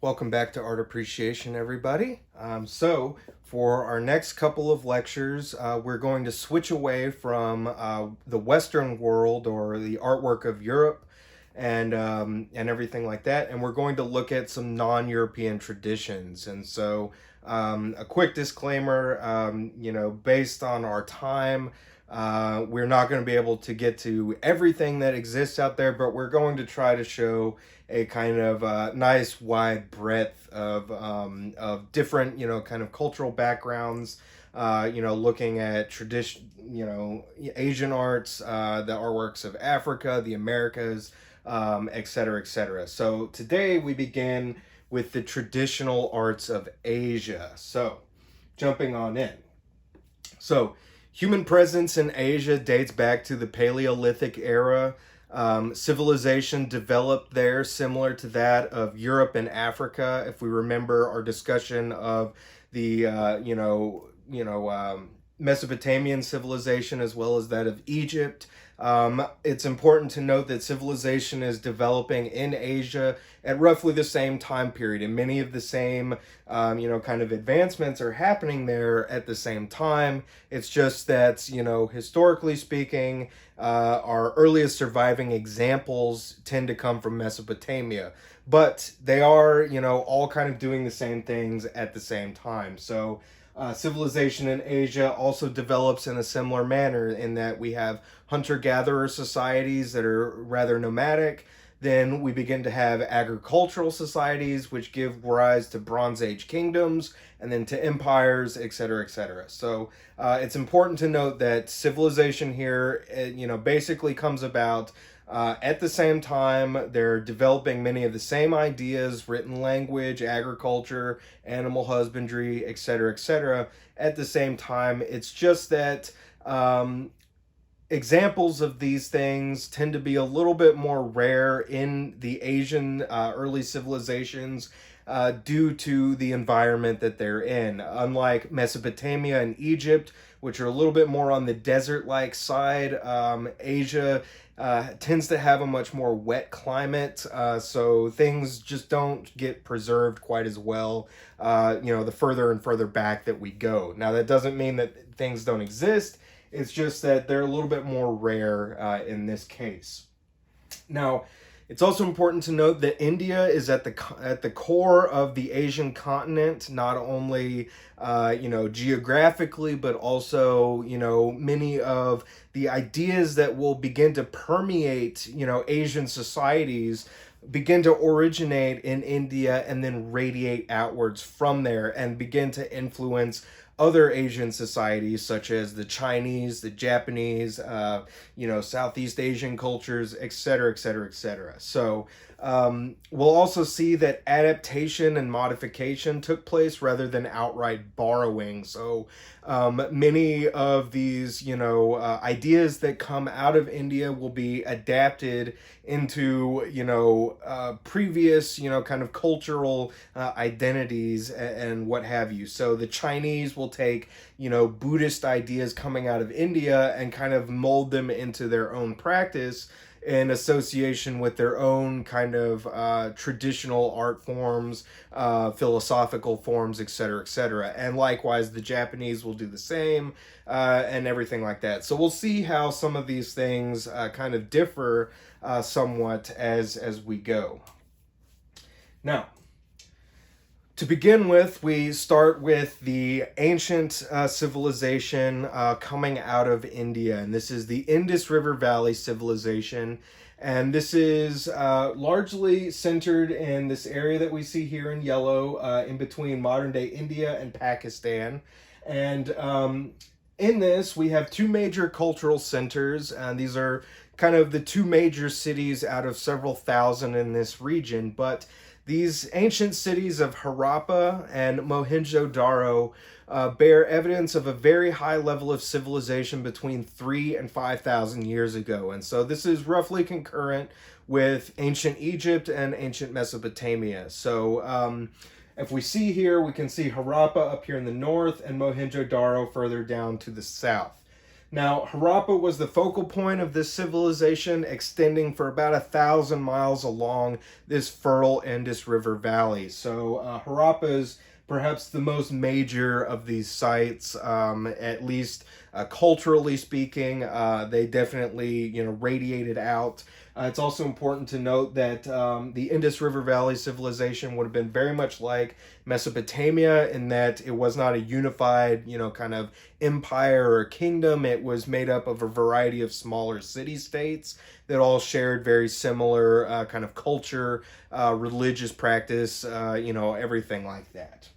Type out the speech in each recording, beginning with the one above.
Welcome back to Art Appreciation, everybody. So, for our next couple of lectures, we're going to switch away from the Western world or the artwork of Europe and everything like that, and we're going to look at some non-European traditions. And so, a quick disclaimer: based on our time. We're not going to be able to get to everything that exists out there, but we're going to try to show a kind of nice wide breadth of different, kind of cultural backgrounds, looking at tradition, Asian arts, the artworks of Africa, the Americas, et cetera, et cetera. So today we begin with the traditional arts of Asia. So jumping on in. So, human presence in Asia dates back to the Paleolithic era. Civilization developed there, similar to that of Europe and Africa. If we remember our discussion of the, Mesopotamian civilization as well as that of Egypt. It's important to note that civilization is developing in Asia at roughly the same time period, and many of the same, kind of advancements are happening there at the same time. It's just that, historically speaking, our earliest surviving examples tend to come from Mesopotamia, but they are, all kind of doing the same things at the same time. So, civilization in Asia also develops in a similar manner in that we have hunter-gatherer societies that are rather nomadic. Then we begin to have agricultural societies, which give rise to Bronze Age kingdoms, and then to empires, etc., etc. So it's important to note that civilization here, basically comes about at the same time. They're developing many of the same ideas: written language, agriculture, animal husbandry, etc., etc. At the same time, it's just that examples of these things tend to be a little bit more rare in the Asian early civilizations due to the environment that they're in. Unlike Mesopotamia and Egypt, which are a little bit more on the desert-like side, Asia tends to have a much more wet climate, so things just don't get preserved quite as well, the further and further back that we go. Now, that doesn't mean that things don't exist. It's just that they're a little bit more rare in this case. Now, it's also important to note that India is at the core of the Asian continent, not only geographically, but also many of the ideas that will begin to permeate Asian societies begin to originate in India and then radiate outwards from there and begin to influence other Asian societies such as the Chinese, the Japanese, Southeast Asian cultures, etc., etc., etc. So we'll also see that adaptation and modification took place rather than outright borrowing. So many of these, ideas that come out of India will be adapted into, previous, kind of cultural identities and what have you. So the Chinese will take, Buddhist ideas coming out of India and kind of mold them into their own practice in association with their own kind of traditional art forms, philosophical forms, etc., etc. And likewise, the Japanese will do the same, and everything like that. So we'll see how some of these things kind of differ somewhat as we go. Now, to begin with, we start with the ancient civilization coming out of India, and this is the Indus River Valley civilization. And this is largely centered in this area that we see here in yellow, in between modern day India and Pakistan. And in this, we have two major cultural centers, and these are kind of the two major cities out of several thousand in this region. But these ancient cities of Harappa and Mohenjo-Daro bear evidence of a very high level of civilization between 3,000 and 5,000 years ago. And so this is roughly concurrent with ancient Egypt and ancient Mesopotamia. So if we see here, we can see Harappa up here in the north and Mohenjo-Daro further down to the south. Now, Harappa was the focal point of this civilization, extending for about 1,000 miles along this fertile Indus River Valley. So, Harappa is perhaps the most major of these sites, at least culturally speaking. They definitely, radiated out. It's also important to note that the Indus River Valley civilization would have been very much like Mesopotamia in that it was not a unified, kind of empire or kingdom. It was made up of a variety of smaller city states that all shared very similar kind of culture, religious practice, everything like that.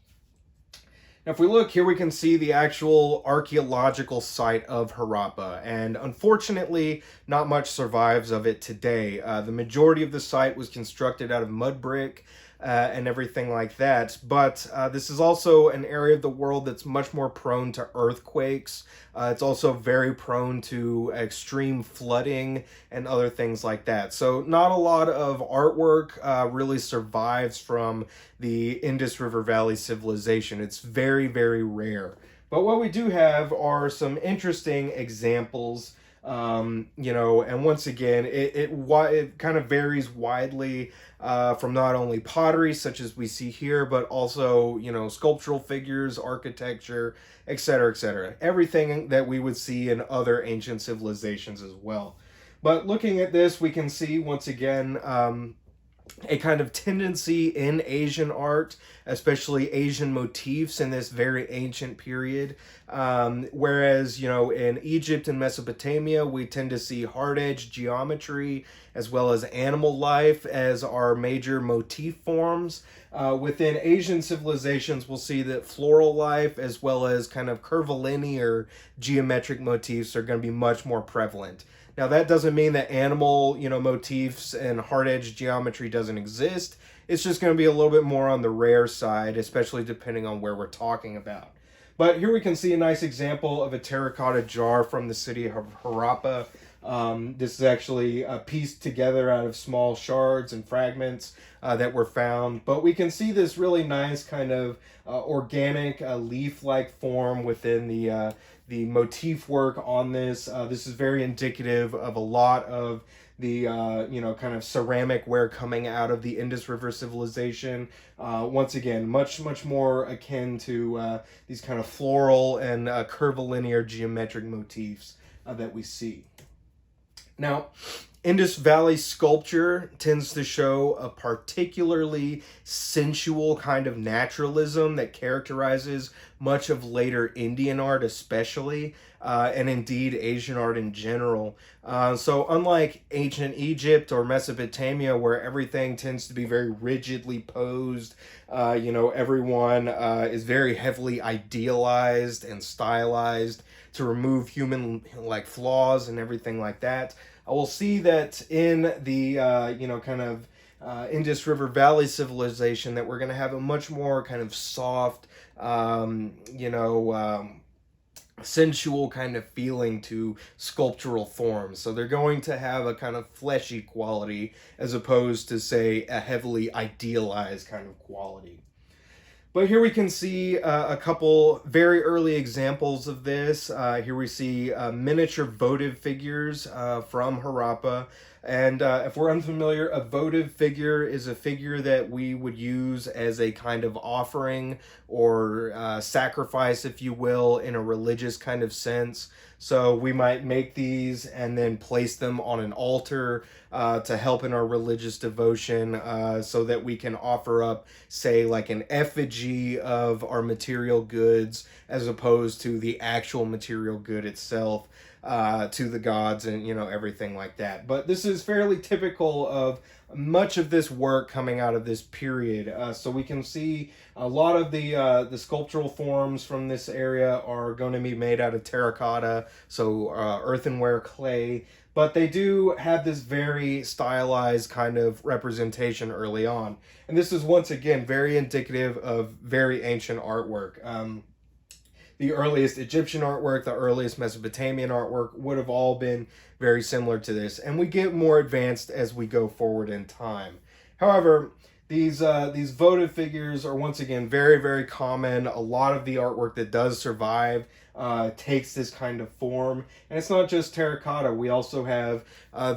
Now, if we look here, we can see the actual archaeological site of Harappa, and unfortunately, not much survives of it today. The majority of the site was constructed out of mud brick and everything like that, but this is also an area of the world that's much more prone to earthquakes. It's also very prone to extreme flooding and other things like that. So, not a lot of artwork really survives from the Indus River Valley civilization. It's very, very rare. But what we do have are some interesting examples. And once again, it kind of varies widely from not only pottery, such as we see here, but also, sculptural figures, architecture, etc., etc. Everything that we would see in other ancient civilizations as well. But looking at this, we can see once again a kind of tendency in Asian art, especially Asian motifs in this very ancient period. Whereas, in Egypt and Mesopotamia, we tend to see hard edge geometry as well as animal life as our major motif forms. Within Asian civilizations, we'll see that floral life as well as kind of curvilinear geometric motifs are going to be much more prevalent. Now, that doesn't mean that animal, motifs and hard edge geometry doesn't exist. It's just going to be a little bit more on the rare side, especially depending on where we're talking about. But here we can see a nice example of a terracotta jar from the city of Harappa. This is actually pieced together out of small shards and fragments that were found. But we can see this really nice kind of organic leaf-like form within the motif work on this. This is very indicative of a lot of the kind of ceramic ware coming out of the Indus River civilization. Once again, much more akin to these kind of floral and curvilinear geometric motifs that we see. Now, Indus Valley sculpture tends to show a particularly sensual kind of naturalism that characterizes much of later Indian art, especially, and indeed Asian art in general. So, unlike ancient Egypt or Mesopotamia, where everything tends to be very rigidly posed, everyone is very heavily idealized and stylized to remove human flaws and everything like that. I will see that in the Indus River Valley civilization that we're going to have a much more kind of soft, sensual kind of feeling to sculptural forms. So they're going to have a kind of fleshy quality as opposed to, say, a heavily idealized kind of quality. But here we can see a couple very early examples of this. Here we see miniature votive figures from Harappa. And if we're unfamiliar, a votive figure is a figure that we would use as a kind of offering or sacrifice, if you will, in a religious kind of sense. So we might make these and then place them on an altar to help in our religious devotion so that we can offer up, say, like an effigy of our material goods as opposed to the actual material good itself to the gods and, everything like that. But this is fairly typical of much of this work coming out of this period. So we can see a lot of the sculptural forms from this area are going to be made out of terracotta, so earthenware, clay, but they do have this very stylized kind of representation early on. And this is once again very indicative of very ancient artwork. The earliest Egyptian artwork, the earliest Mesopotamian artwork would have all been very similar to this, and we get more advanced as we go forward in time. However, these votive figures are once again very, very common. A lot of the artwork that does survive takes this kind of form. And it's not just terracotta. We also have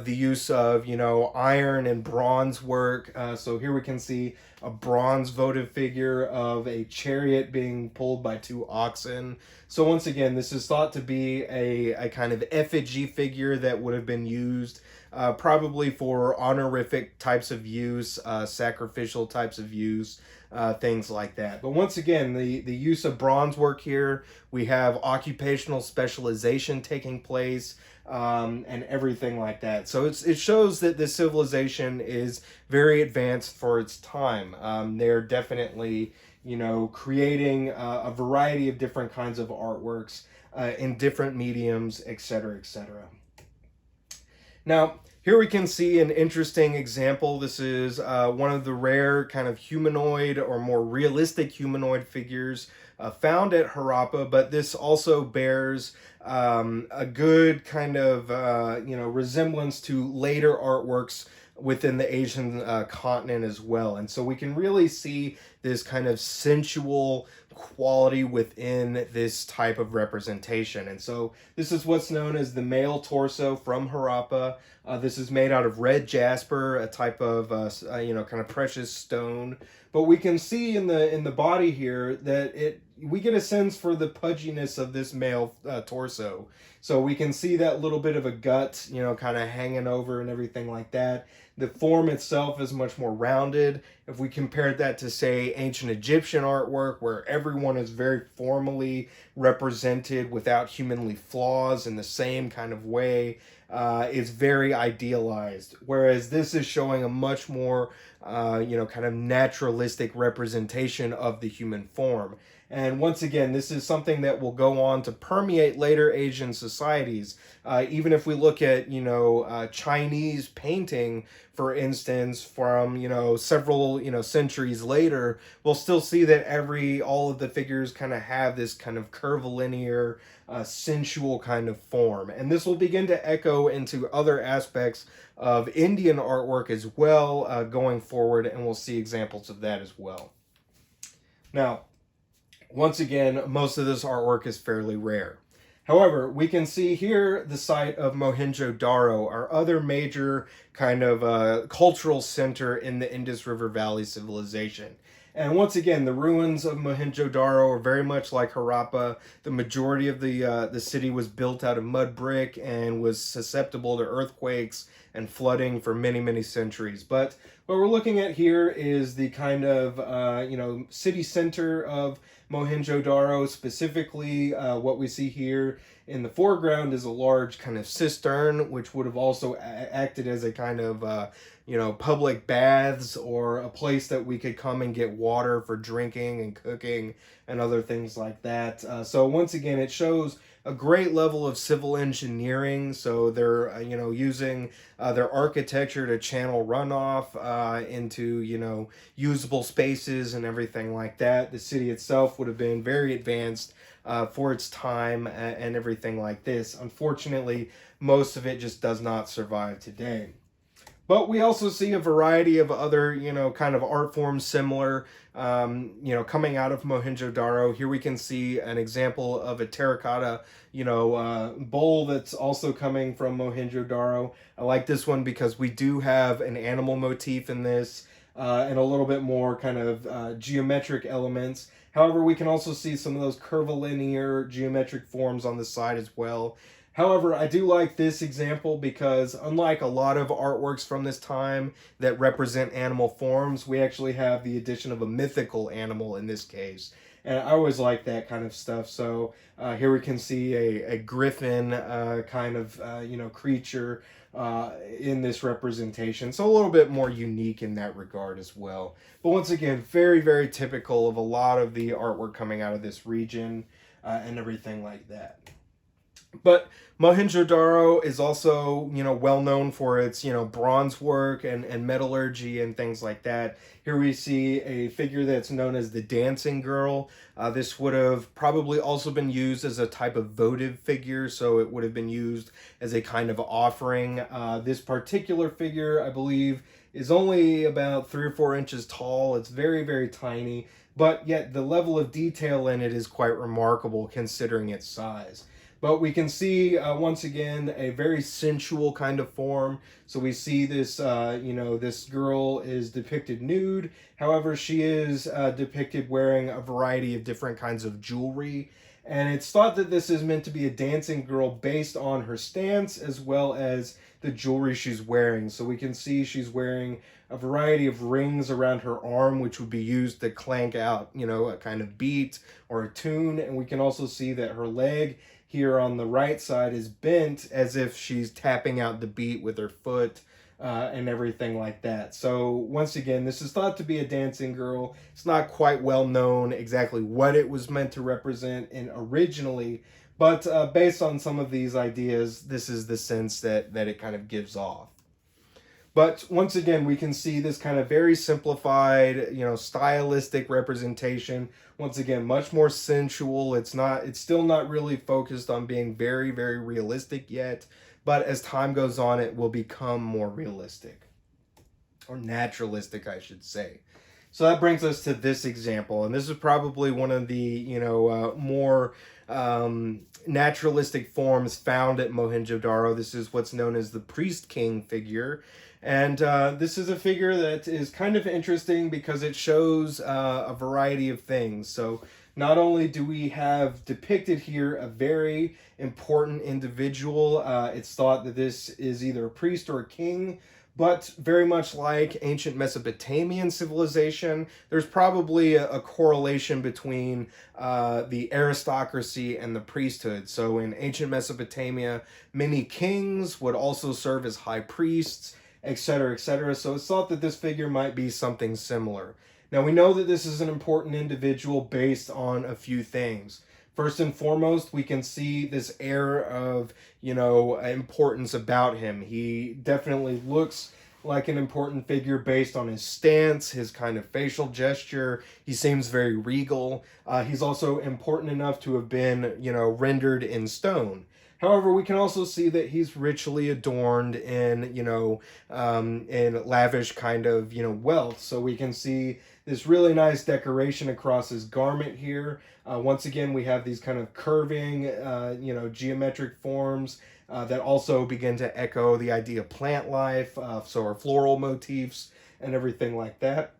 the use of, iron and bronze work. So here we can see a bronze votive figure of a chariot being pulled by two oxen. So once again, this is thought to be a kind of effigy figure that would have been used probably for honorific types of use, sacrificial types of use, things like that. But once again, the use of bronze work here, we have occupational specialization taking place, and everything like that. So it shows that this civilization is very advanced for its time. They're definitely, creating a variety of different kinds of artworks in different mediums, etc., etc. Now, here we can see an interesting example. This is one of the rare kind of humanoid or more realistic humanoid figures found at Harappa, but this also bears a good kind of resemblance to later artworks within the Asian continent as well. And so we can really see this kind of sensual quality within this type of representation. And so this is what's known as the male torso from Harappa. This is made out of red jasper, a type of kind of precious stone. But we can see in the body here that we get a sense for the pudginess of this male torso. So we can see that little bit of a gut, kind of hanging over and everything like that. The form itself is much more rounded. If we compare that to, say, ancient Egyptian artwork, where everyone is very formally represented without humanly flaws in the same kind of way, it's very idealized. Whereas this is showing a much more, kind of naturalistic representation of the human form. And once again, this is something that will go on to permeate later Asian societies. Even if we look at, Chinese painting, for instance, from, several, centuries later, we'll still see that all of the figures kind of have this kind of curvilinear, sensual kind of form. And this will begin to echo into other aspects of Indian artwork as well going forward, and we'll see examples of that as well. Now, once again, most of this artwork is fairly rare. However, we can see here the site of Mohenjo-Daro, our other major kind of cultural center in the Indus River Valley civilization. And once again, the ruins of Mohenjo-Daro are very much like Harappa. The majority of the city was built out of mud brick and was susceptible to earthquakes and flooding for many, many centuries. But what we're looking at here is the kind of, city center of Mohenjo-Daro. Specifically, what we see here in the foreground is a large kind of cistern, which would have also acted as a kind of, public baths, or a place that we could come and get water for drinking and cooking and other things like that. So once again, it shows a great level of civil engineering. So they're, using their architecture to channel runoff into, usable spaces and everything like that. The city itself would have been very advanced for its time and everything like this. Unfortunately, most of it just does not survive today. But we also see a variety of other, kind of art forms similar, coming out of Mohenjo-Daro. Here we can see an example of a terracotta, bowl that's also coming from Mohenjo-Daro. I like this one because we do have an animal motif in this, and a little bit more kind of geometric elements. However, we can also see some of those curvilinear geometric forms on the side as well. However, I do like this example because, unlike a lot of artworks from this time that represent animal forms, we actually have the addition of a mythical animal in this case. And I always like that kind of stuff. So here we can see a griffin kind of, creature in this representation. So a little bit more unique in that regard as well. But once again, very, very typical of a lot of the artwork coming out of this region and everything like that. But Mohenjo-Daro is also, well known for its, bronze work and metallurgy and things like that. Here we see a figure that's known as the Dancing Girl. This would have probably also been used as a type of votive figure, so it would have been used as a kind of offering. This particular figure, I believe, is only about 3 or 4 inches tall. It's very, very tiny. but yet the level of detail in it is quite remarkable considering its size. But we can see once again a very sensual kind of form. So we see this, this girl is depicted nude. However, she is depicted wearing a variety of different kinds of jewelry. And it's thought that this is meant to be a dancing girl based on her stance as well as the jewelry she's wearing. So we can see she's wearing a variety of rings around her arm, which would be used to clank out, a kind of beat or a tune. And we can also see that her leg here on the right side is bent as if she's tapping out the beat with her foot and everything like that. So once again, this is thought to be a dancing girl. It's not quite well known exactly what it was meant to represent in originally, but based on some of these ideas, this is the sense that it kind of gives off. But once again, we can see this kind of very simplified, stylistic representation. Once again, much more sensual. It's still not really focused on being very, very realistic yet. But as time goes on, it will become more realistic. Or naturalistic, I should say. So that brings us to this example. And this is probably one of the, more naturalistic forms found at Mohenjo-Daro. This is what's known as the priest king figure. And this is a figure that is kind of interesting because it shows a variety of things. So not only do we have depicted here a very important individual, it's thought that this is either a priest or a king, but very much like ancient Mesopotamian civilization, there's probably a correlation between the aristocracy and the priesthood. So in ancient Mesopotamia, many kings would also serve as high priests, etc., etc. So it's thought that this figure might be something similar. Now we know that this is an important individual based on a few things. First and foremost, we can see this air of, importance about him. He definitely looks like an important figure based on his stance, his kind of facial gesture. He seems very regal. He's also important enough to have been, rendered in stone. However, we can also see that he's richly adorned in, in lavish kind of, wealth. So we can see this really nice decoration across his garment here. Once again, we have these kind of curving, geometric forms that also begin to echo the idea of plant life. So our floral motifs and everything like that.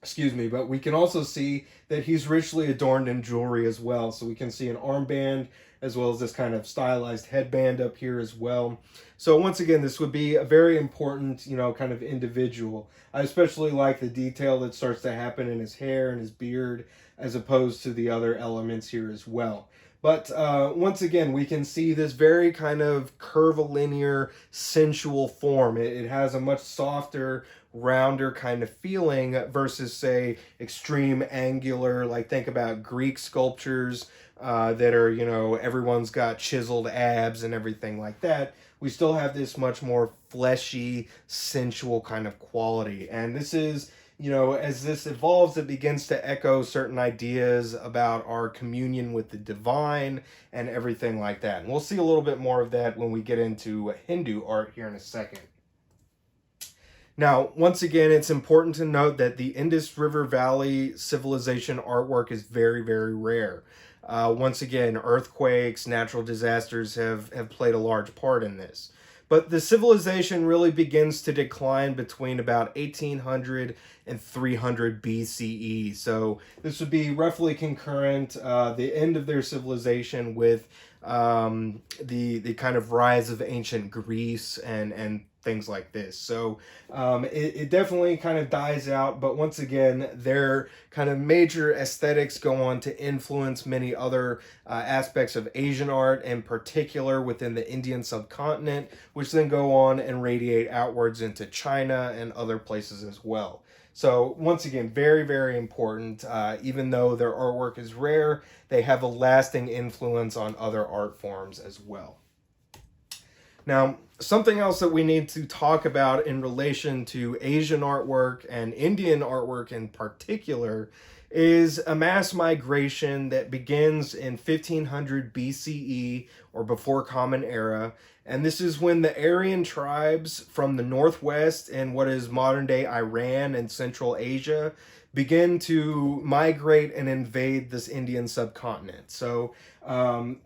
Excuse me, but we can also see that he's richly adorned in jewelry as well. So we can see an armband as well as this kind of stylized headband up here as well. So once again, this would be a very important, kind of individual. I especially like the detail that starts to happen in his hair and his beard as opposed to the other elements here as well. But once again, we can see this very kind of curvilinear, sensual form. It has a much softer, rounder kind of feeling versus, say, extreme angular, like think about Greek sculptures that are, everyone's got chiseled abs and everything like that. We still have this much more fleshy, sensual kind of quality. And this is, as this evolves, it begins to echo certain ideas about our communion with the divine and everything like that. And we'll see a little bit more of that when we get into Hindu art here in a second. Now, once again, it's important to note that the Indus River Valley civilization artwork is very, very rare. Once again, earthquakes, natural disasters have played a large part in this. But the civilization really begins to decline between about 1800 and 300 BCE. So this would be roughly concurrent, the end of their civilization with the kind of rise of ancient Greece and things like this. So it definitely kind of dies out, but once again, their kind of major aesthetics go on to influence many other aspects of Asian art, in particular within the Indian subcontinent, which then go on and radiate outwards into China and other places as well. So once again, very, very important. Even though their artwork is rare, they have a lasting influence on other art forms as well. Now, something else that we need to talk about in relation to Asian artwork and Indian artwork in particular is a mass migration that begins in 1500 BCE or before Common Era. And this is when the Aryan tribes from the northwest and what is modern day Iran and Central Asia begin to migrate and invade this Indian subcontinent. So,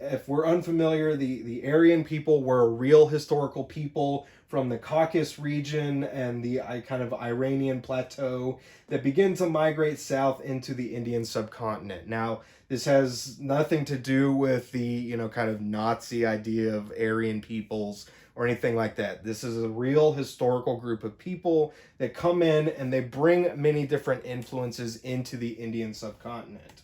if we're unfamiliar, the Aryan people were a real historical people from the Caucasus region and the kind of Iranian plateau that begin to migrate south into the Indian subcontinent. Now, this has nothing to do with the, kind of Nazi idea of Aryan peoples or anything like that. This is a real historical group of people that come in and they bring many different influences into the Indian subcontinent.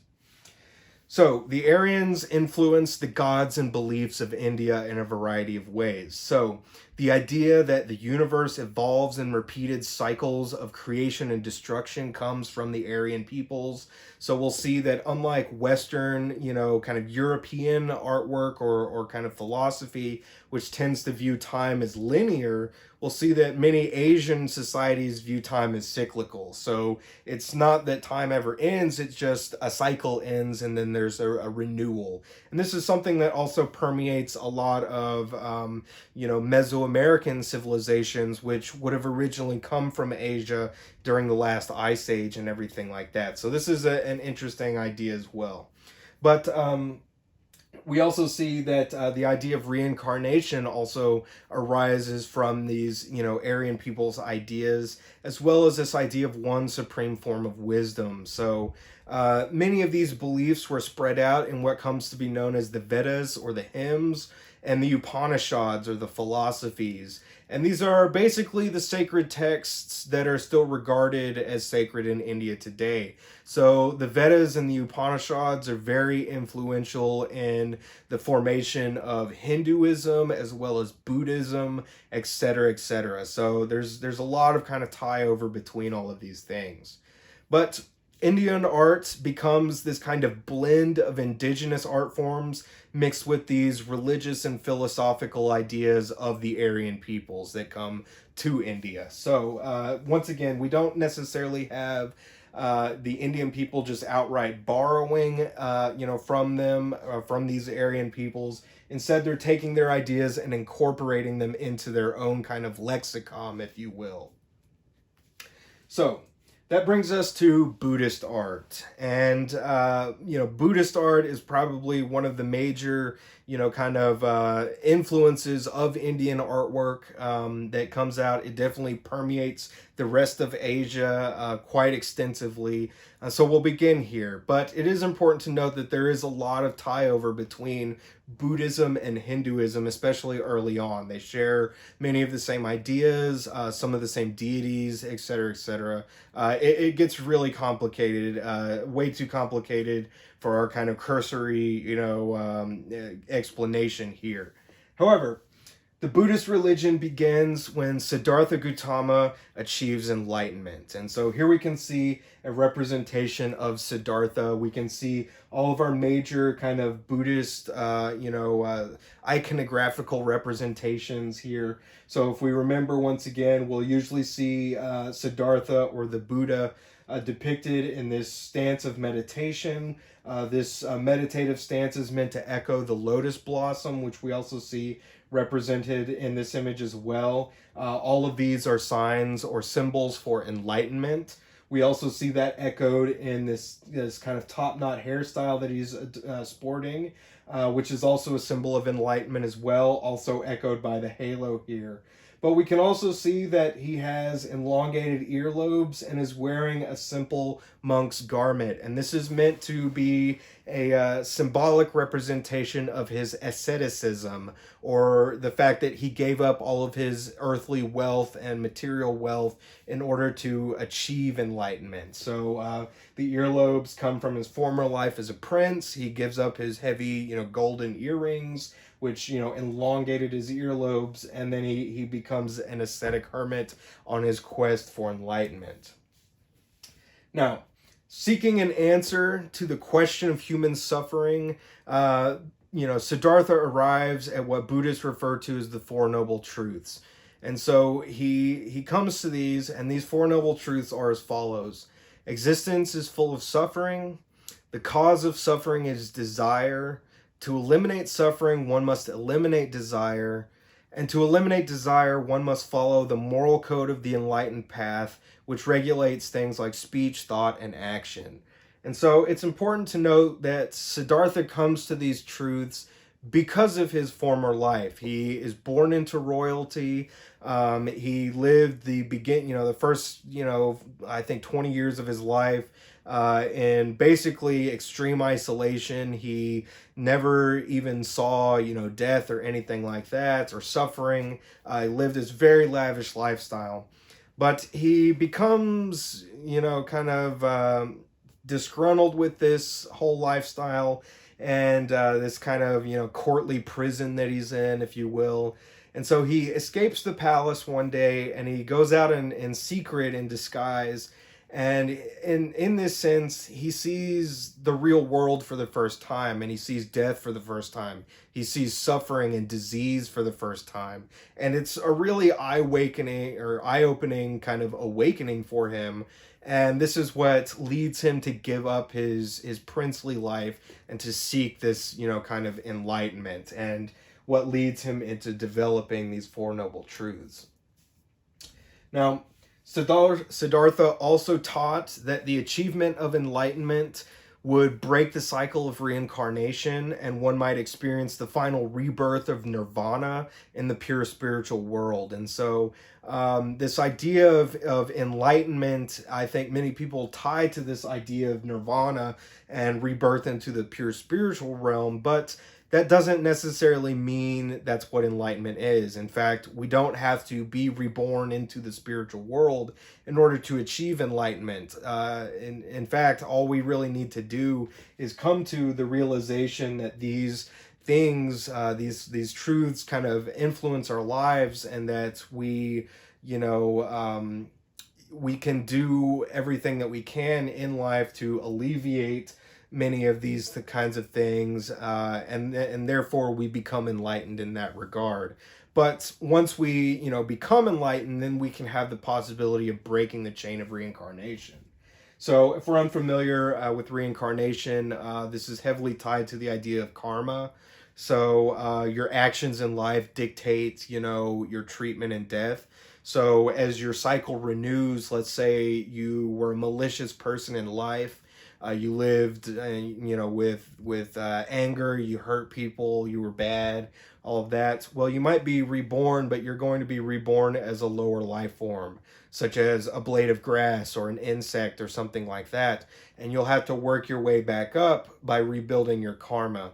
So, the Aryans influenced the gods and beliefs of India in a variety of ways. So, the idea that the universe evolves in repeated cycles of creation and destruction comes from the Aryan peoples. So, we'll see that unlike Western, kind of European artwork or kind of philosophy, which tends to view time as linear, we'll see that many Asian societies view time as cyclical. So, it's not that time ever ends, it's just a cycle ends and then there's a renewal. And this is something that also permeates a lot of, Mesoamerican civilizations, which would have originally come from Asia during the last ice age and everything like that. So this is an interesting idea as well. But we also see that the idea of reincarnation also arises from these, Aryan people's ideas, as well as this idea of one supreme form of wisdom. So many of these beliefs were spread out in what comes to be known as the Vedas or the hymns, and the Upanishads or the philosophies. And these are basically the sacred texts that are still regarded as sacred in India today. So the Vedas and the Upanishads are very influential in the formation of Hinduism as well as Buddhism, etc., etc. So there's a lot of kind of tie over between all of these things. But Indian art becomes this kind of blend of indigenous art forms mixed with these religious and philosophical ideas of the Aryan peoples that come to India. So once again, we don't necessarily have the Indian people just outright borrowing, from them, from these Aryan peoples. Instead, they're taking their ideas and incorporating them into their own kind of lexicon, if you will. So, that brings us to Buddhist art. And, Buddhist art is probably one of the major, kind of influences of Indian artwork that comes out. It definitely permeates the rest of Asia quite extensively. So we'll begin here. But it is important to note that there is a lot of tie over between Buddhism and Hinduism, especially early on. They share many of the same ideas, some of the same deities, etc., etc. It gets really complicated, way too complicated for our kind of cursory, explanation here. However, the Buddhist religion begins when Siddhartha Gautama achieves enlightenment. And so here we can see a representation of Siddhartha. We can see all of our major kind of Buddhist, iconographical representations here. So if we remember, once again, we'll usually see Siddhartha or the Buddha depicted in this stance of meditation. This meditative stance is meant to echo the lotus blossom, which we also see represented in this image as well. All of these are signs or symbols for enlightenment. We also see that echoed in this kind of top knot hairstyle that he's sporting, which is also a symbol of enlightenment as well, also echoed by the halo here. But we can also see that he has elongated earlobes and is wearing a simple monk's garment. And this is meant to be a symbolic representation of his asceticism, or the fact that he gave up all of his earthly wealth and material wealth in order to achieve enlightenment. So the earlobes come from his former life as a prince. He gives up his heavy, golden earrings, which, elongated his earlobes, and then he becomes an ascetic hermit on his quest for enlightenment. Now, seeking an answer to the question of human suffering, Siddhartha arrives at what Buddhists refer to as the Four Noble Truths. And so he comes to these, and these Four Noble Truths are as follows. Existence is full of suffering. The cause of suffering is desire. To eliminate suffering, one must eliminate desire. And to eliminate desire, one must follow the moral code of the enlightened path, which regulates things like speech, thought, and action. And so it's important to note that Siddhartha comes to these truths because of his former life. He is born into royalty. He lived the first, I think 20 years of his life in basically extreme isolation. He never even saw, death or anything like that or suffering. He lived this very lavish lifestyle. But he becomes, kind of disgruntled with this whole lifestyle and this kind of, courtly prison that he's in, if you will. And so he escapes the palace one day and he goes out in secret, in disguise. And in this sense, he sees the real world for the first time, and he sees death for the first time. He sees suffering and disease for the first time. And it's a really eye-opening kind of awakening for him. And this is what leads him to give up his princely life and to seek this, kind of enlightenment, and what leads him into developing these Four Noble Truths. Now, Siddhartha also taught that the achievement of enlightenment would break the cycle of reincarnation, and one might experience the final rebirth of nirvana in the pure spiritual world. And so, this idea of enlightenment, I think many people tie to this idea of nirvana and rebirth into the pure spiritual realm, but that doesn't necessarily mean that's what enlightenment is. In fact, we don't have to be reborn into the spiritual world in order to achieve enlightenment. In fact, all we really need to do is come to the realization that these things, these truths, kind of influence our lives, and that we can do everything that we can in life to alleviate many of these kinds of things, and therefore we become enlightened in that regard. But once we become enlightened, then we can have the possibility of breaking the chain of reincarnation. So if we're unfamiliar with reincarnation, this is heavily tied to the idea of karma. So your actions in life dictate your treatment and death. So as your cycle renews, let's say you were a malicious person in life, you lived, with anger. You hurt people. You were bad. All of that. Well, you might be reborn, but you're going to be reborn as a lower life form, such as a blade of grass or an insect or something like that. And you'll have to work your way back up by rebuilding your karma.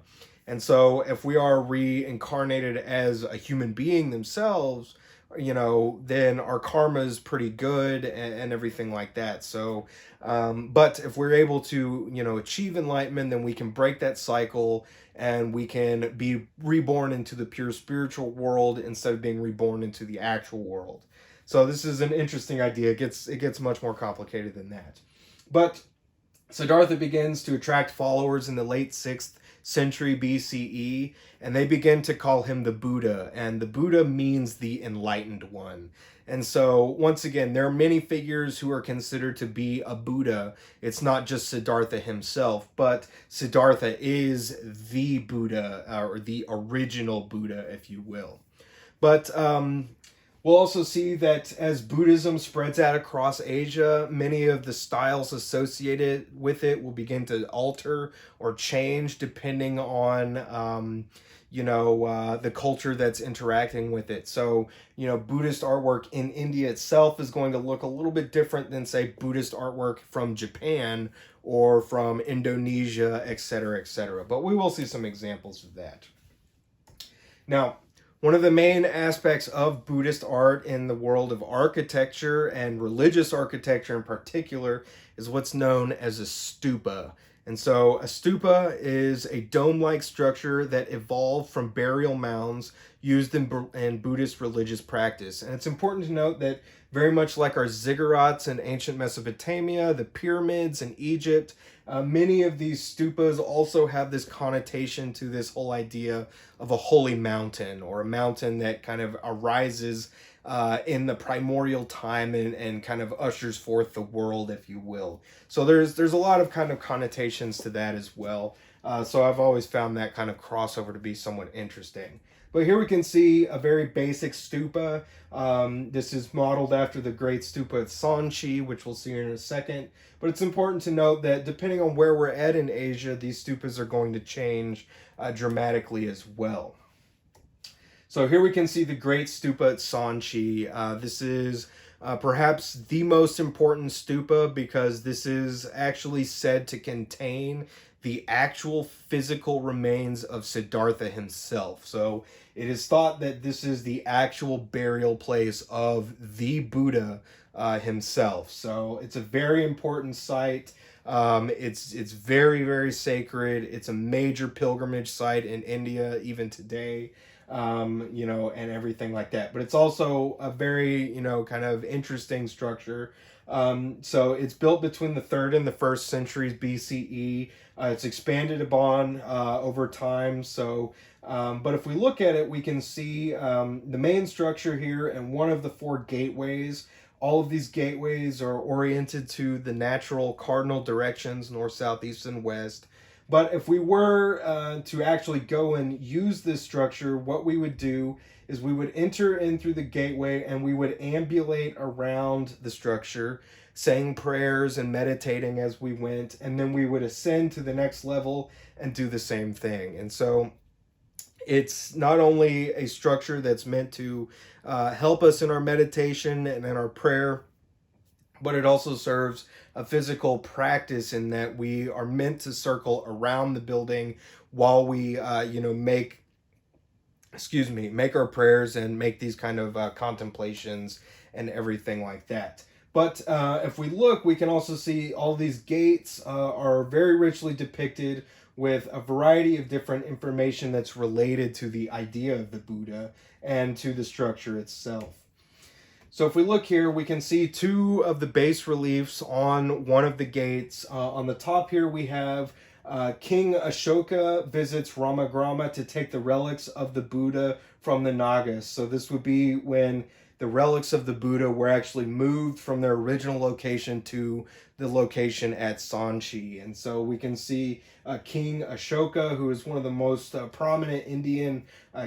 And so, if we are reincarnated as a human being themselves, then our karma is pretty good, and everything like that. So, but if we're able to, achieve enlightenment, then we can break that cycle and we can be reborn into the pure spiritual world instead of being reborn into the actual world. So this is an interesting idea. It gets much more complicated than that. But Siddhartha begins to attract followers in the late 6th century BCE, and they begin to call him the Buddha, and the Buddha means the enlightened one. And so, once again, there are many figures who are considered to be a Buddha. It's not just Siddhartha himself, but Siddhartha is the Buddha, or the original Buddha, if you will. But we'll also see that as Buddhism spreads out across Asia, many of the styles associated with it will begin to alter or change depending on, the culture that's interacting with it. So, Buddhist artwork in India itself is going to look a little bit different than, say, Buddhist artwork from Japan or from Indonesia, etc., etc. But we will see some examples of that. Now, one of the main aspects of Buddhist art in the world of architecture, and religious architecture in particular, is what's known as a stupa. And so a stupa is a dome-like structure that evolved from burial mounds used in Buddhist religious practice. And it's important to note that, very much like our ziggurats in ancient Mesopotamia, the pyramids in Egypt, many of these stupas also have this connotation to this whole idea of a holy mountain, or a mountain that kind of arises in the primordial time, and kind of ushers forth the world, if you will. So there's a lot of kind of connotations to that as well. So I've always found that kind of crossover to be somewhat interesting. But here we can see a very basic stupa. This is modeled after the great stupa at Sanchi, which we'll see in a second. But it's important to note that depending on where we're at in Asia, these stupas are going to change dramatically as well. So here we can see the great stupa at Sanchi. This is perhaps the most important stupa because this is actually said to contain the actual physical remains of Siddhartha himself. So it is thought that this is the actual burial place of the Buddha himself. So it's a very important site. It's very, very sacred. It's a major pilgrimage site in India even today. And everything like that. But it's also a very, kind of interesting structure. So it's built between the 3rd and the 1st centuries BCE. It's expanded upon over time. So, but if we look at it, we can see the main structure here and one of the 4 gateways. All of these gateways are oriented to the natural cardinal directions, north, south, east, and west. But if we were to actually go and use this structure, what we would do is we would enter in through the gateway and we would ambulate around the structure, saying prayers and meditating as we went, and then we would ascend to the next level and do the same thing. And so it's not only a structure that's meant to help us in our meditation and in our prayer, but it also serves a physical practice in that we are meant to circle around the building while we, make our prayers and make these kind of contemplations and everything like that. But if we look, we can also see all these gates are very richly depicted with a variety of different information that's related to the idea of the Buddha and to the structure itself. So if we look here, we can see 2 of the bas reliefs on one of the gates. On the top here, we have King Ashoka visits Ramagrama to take the relics of the Buddha from the Nagas. So this would be when the relics of the Buddha were actually moved from their original location to the location at Sanchi. And so we can see King Ashoka, who is one of the most prominent Indian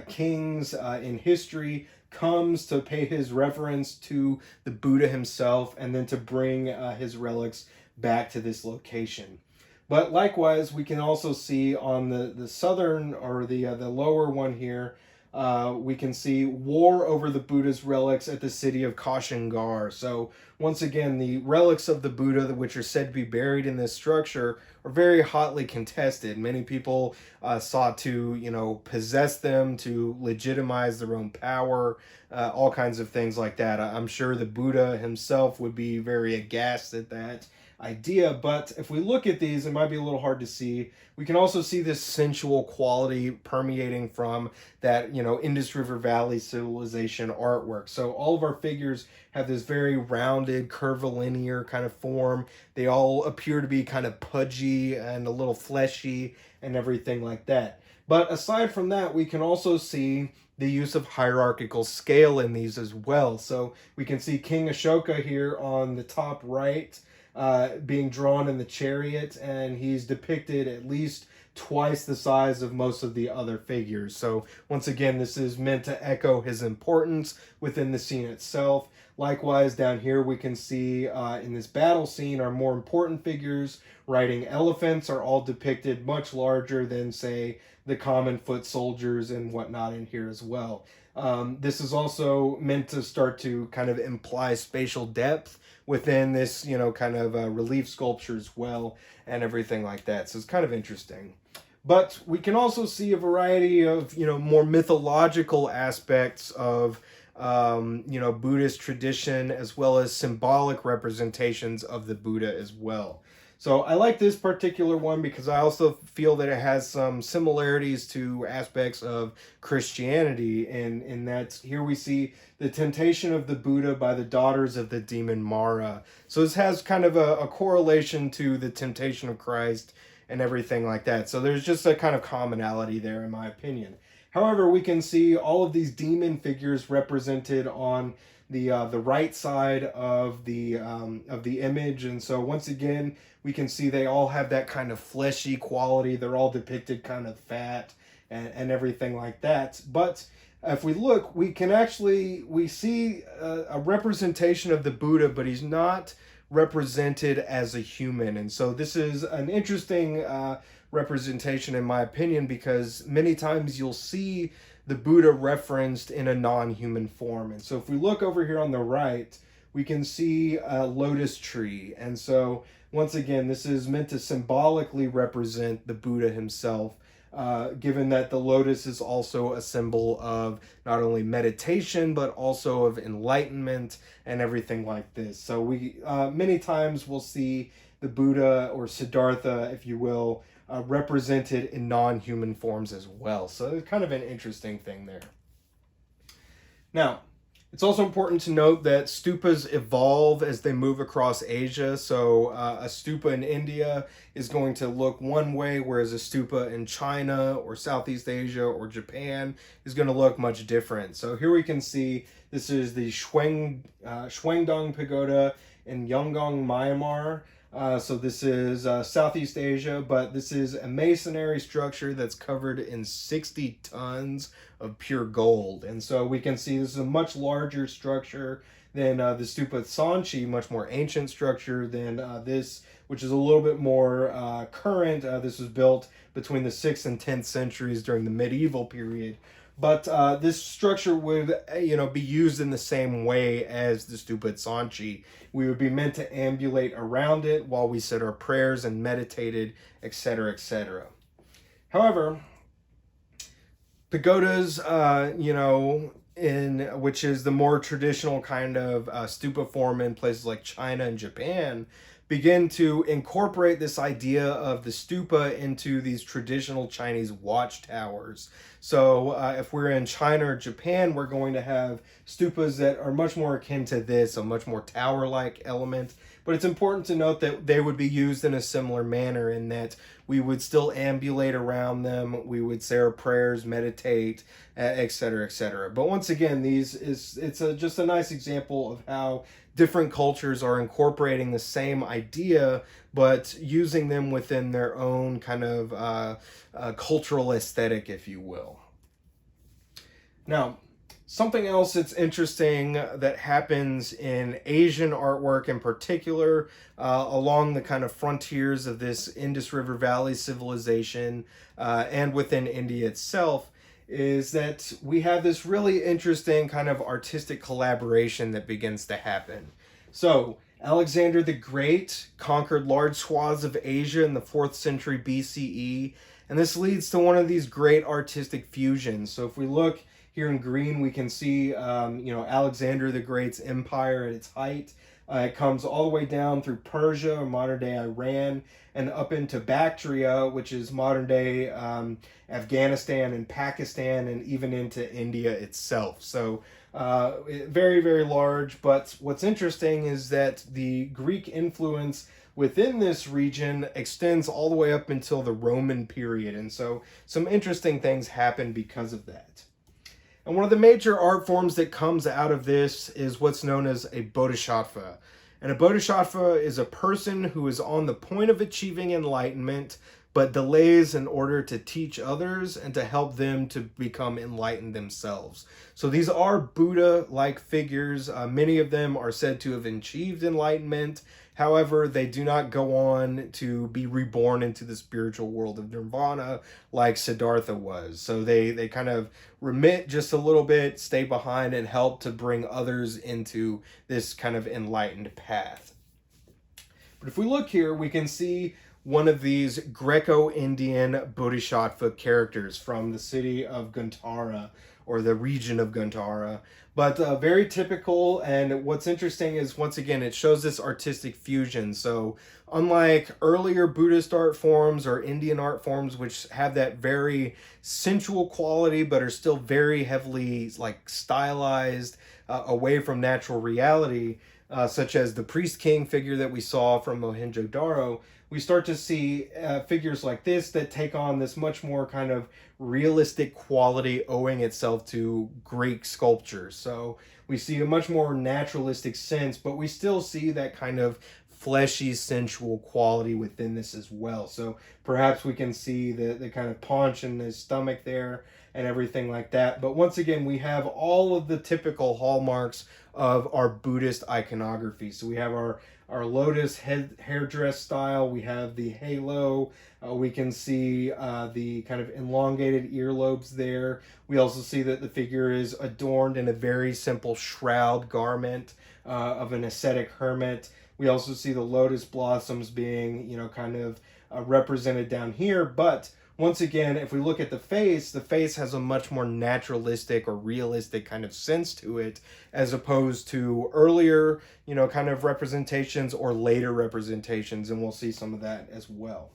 kings in history, comes to pay his reverence to the Buddha himself and then to bring his relics back to this location. But likewise, we can also see on the southern or the lower one here, we can see war over the Buddha's relics at the city of Kashingar. So once again, the relics of the Buddha, which are said to be buried in this structure, are very hotly contested. Many people sought to, possess them to legitimize their own power, all kinds of things like that. I'm sure the Buddha himself would be very aghast at that idea. But if we look at these, it might be a little hard to see. We can also see this sensual quality permeating from that, Indus River Valley civilization artwork. So all of our figures have this very rounded, curvilinear kind of form. They all appear to be kind of pudgy and a little fleshy and everything like that. But aside from that, we can also see the use of hierarchical scale in these as well. So we can see King Ashoka here on the top right, being drawn in the chariot, and he's depicted at least twice the size of most of the other figures. So once again, this is meant to echo his importance within the scene itself. Likewise, down here we can see in this battle scene our more important figures riding elephants are all depicted much larger than, say, the common foot soldiers and whatnot in here as well. This is also meant to start to kind of imply spatial depth within this, kind of relief sculpture as well and everything like that. So it's kind of interesting. But we can also see a variety of, more mythological aspects of, Buddhist tradition as well as symbolic representations of the Buddha as well. So I like this particular one because I also feel that it has some similarities to aspects of Christianity, in that here we see the temptation of the Buddha by the daughters of the demon Mara. So this has kind of a correlation to the temptation of Christ and everything like that. So there's just a kind of commonality there, in my opinion. However, we can see all of these demon figures represented on the right side of the image, and so once again we can see they all have that kind of fleshy quality. They're all depicted kind of fat and everything like that. But if we look, we see a representation of the Buddha, but he's not represented as a human. And so this is an interesting representation, in my opinion, because many times you'll see the Buddha referenced in a non-human form. And so if we look over here on the right, we can see a lotus tree. And so once again, this is meant to symbolically represent the Buddha himself, given that the lotus is also a symbol of not only meditation, but also of enlightenment and everything like this. So we many times we'll see the Buddha, or Siddhartha, if you will, represented in non-human forms as well. So it's kind of an interesting thing there. Now, it's also important to note that stupas evolve as they move across Asia. So a stupa in India is going to look one way, whereas a stupa in China or Southeast Asia or Japan is going to look much different. So here we can see this is the Shuangdong Pagoda in Yangon, Myanmar. So this is Southeast Asia, but this is a masonry structure that's covered in 60 tons of pure gold. And so we can see this is a much larger structure than the Stupa Sanchi, much more ancient structure than this, which is a little bit more current. This was built between the 6th and 10th centuries during the medieval period. But this structure would, be used in the same way as the Stupa Sanchi. We would be meant to ambulate around it while we said our prayers and meditated, etc., etc. However, pagodas, in which is the more traditional kind of stupa form in places like China and Japan, begin to incorporate this idea of the stupa into these traditional Chinese watchtowers. So if we're in China or Japan, we're going to have stupas that are much more akin to this, a much more tower-like element. But it's important to note that they would be used in a similar manner, in that we would still ambulate around them, we would say our prayers, meditate, etc., etc. But once again, just a nice example of how different cultures are incorporating the same idea, but using them within their own kind of cultural aesthetic, if you will. Now, something else that's interesting that happens in Asian artwork in particular, along the kind of frontiers of this Indus River Valley civilization and within India itself, is that we have this really interesting kind of artistic collaboration that begins to happen. So, Alexander the Great conquered large swaths of Asia in the 4th century BCE, and this leads to one of these great artistic fusions. So if we look here in green, we can see, Alexander the Great's empire at its height. It comes all the way down through Persia, or modern-day Iran, and up into Bactria, which is modern-day Afghanistan and Pakistan, and even into India itself. So very, very large. But what's interesting is that the Greek influence within this region extends all the way up until the Roman period. And so some interesting things happen because of that. And one of the major art forms that comes out of this is what's known as a bodhisattva. And a bodhisattva is a person who is on the point of achieving enlightenment, but delays in order to teach others and to help them to become enlightened themselves. So these are Buddha-like figures. Many of them are said to have achieved enlightenment. However, they do not go on to be reborn into the spiritual world of nirvana like Siddhartha was. So they kind of remit just a little bit, stay behind, and help to bring others into this kind of enlightened path. But if we look here, we can see one of these Greco-Indian Bodhisattva characters from the city of Gantara, or the region of Gantara. But very typical, and what's interesting is, once again, it shows this artistic fusion. So unlike earlier Buddhist art forms or Indian art forms, which have that very sensual quality but are still very heavily stylized away from natural reality, such as the priest king figure that we saw from Mohenjo-Daro, we start to see figures like this that take on this much more kind of realistic quality, owing itself to Greek sculpture. So we see a much more naturalistic sense, but we still see that kind of fleshy, sensual quality within this as well. So perhaps we can see the kind of paunch in his stomach there and everything like that. But once again, we have all of the typical hallmarks of our Buddhist iconography. So we have our lotus hairdress style, we have the halo, we can see the kind of elongated earlobes there. We also see that the figure is adorned in a very simple shroud garment of an ascetic hermit. We also see the lotus blossoms being, kind of represented down here. But once again, if we look at the face has a much more naturalistic or realistic kind of sense to it, as opposed to earlier, kind of representations or later representations, and we'll see some of that as well.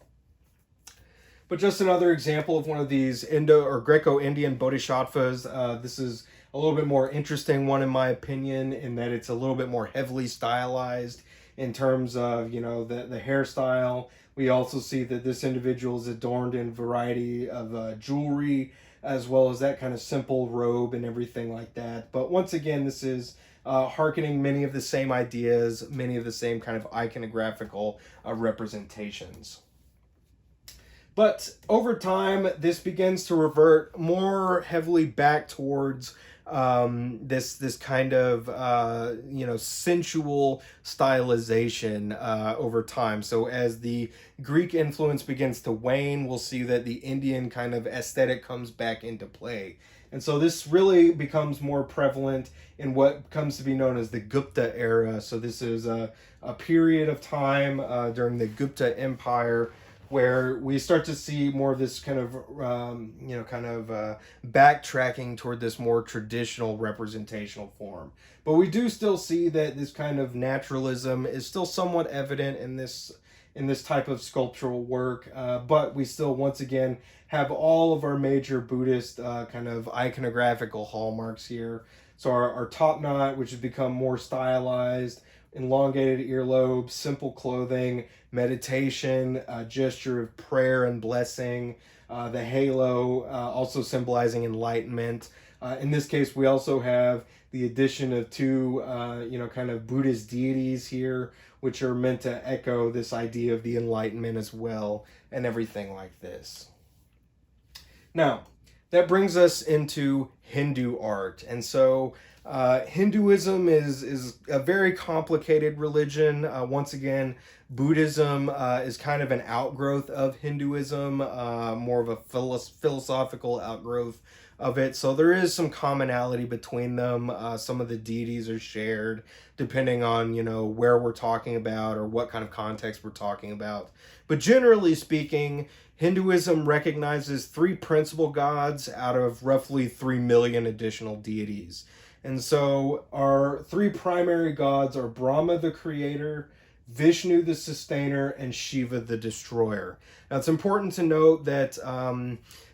But just another example of one of these Indo or Greco-Indian bodhisattvas. This is a little bit more interesting one in my opinion, in that it's a little bit more heavily stylized in terms of, the hairstyle. We also see that this individual is adorned in a variety of jewelry, as well as that kind of simple robe and everything like that. But once again, this is hearkening many of the same ideas, many of the same kind of iconographical representations. But over time, this begins to revert more heavily back towards this kind of sensual stylization over time. So as the Greek influence begins to wane, we'll see that the Indian kind of aesthetic comes back into play. And so this really becomes more prevalent in what comes to be known as the Gupta era. So this is a period of time during the Gupta Empire, where we start to see more of this kind of, backtracking toward this more traditional representational form. But we do still see that this kind of naturalism is still somewhat evident in this type of sculptural work. But we still, once again, have all of our major Buddhist kind of iconographical hallmarks here. So our top knot, which has become more stylized, elongated earlobes, simple clothing, meditation, gesture of prayer and blessing, the halo also symbolizing enlightenment. In this case, we also have the addition of two, kind of Buddhist deities here, which are meant to echo this idea of the enlightenment as well, and everything like this. Now, that brings us into Hindu art. And so Hinduism is a very complicated religion. Once again, Buddhism is kind of an outgrowth of Hinduism, more of a philosophical outgrowth of it. So there is some commonality between them. Some of the deities are shared depending on, where we're talking about or what kind of context we're talking about. But generally speaking, Hinduism recognizes three principal gods out of roughly 3 million additional deities. And so our three primary gods are Brahma the creator, Vishnu the sustainer, and Shiva the destroyer. Now it's important to note that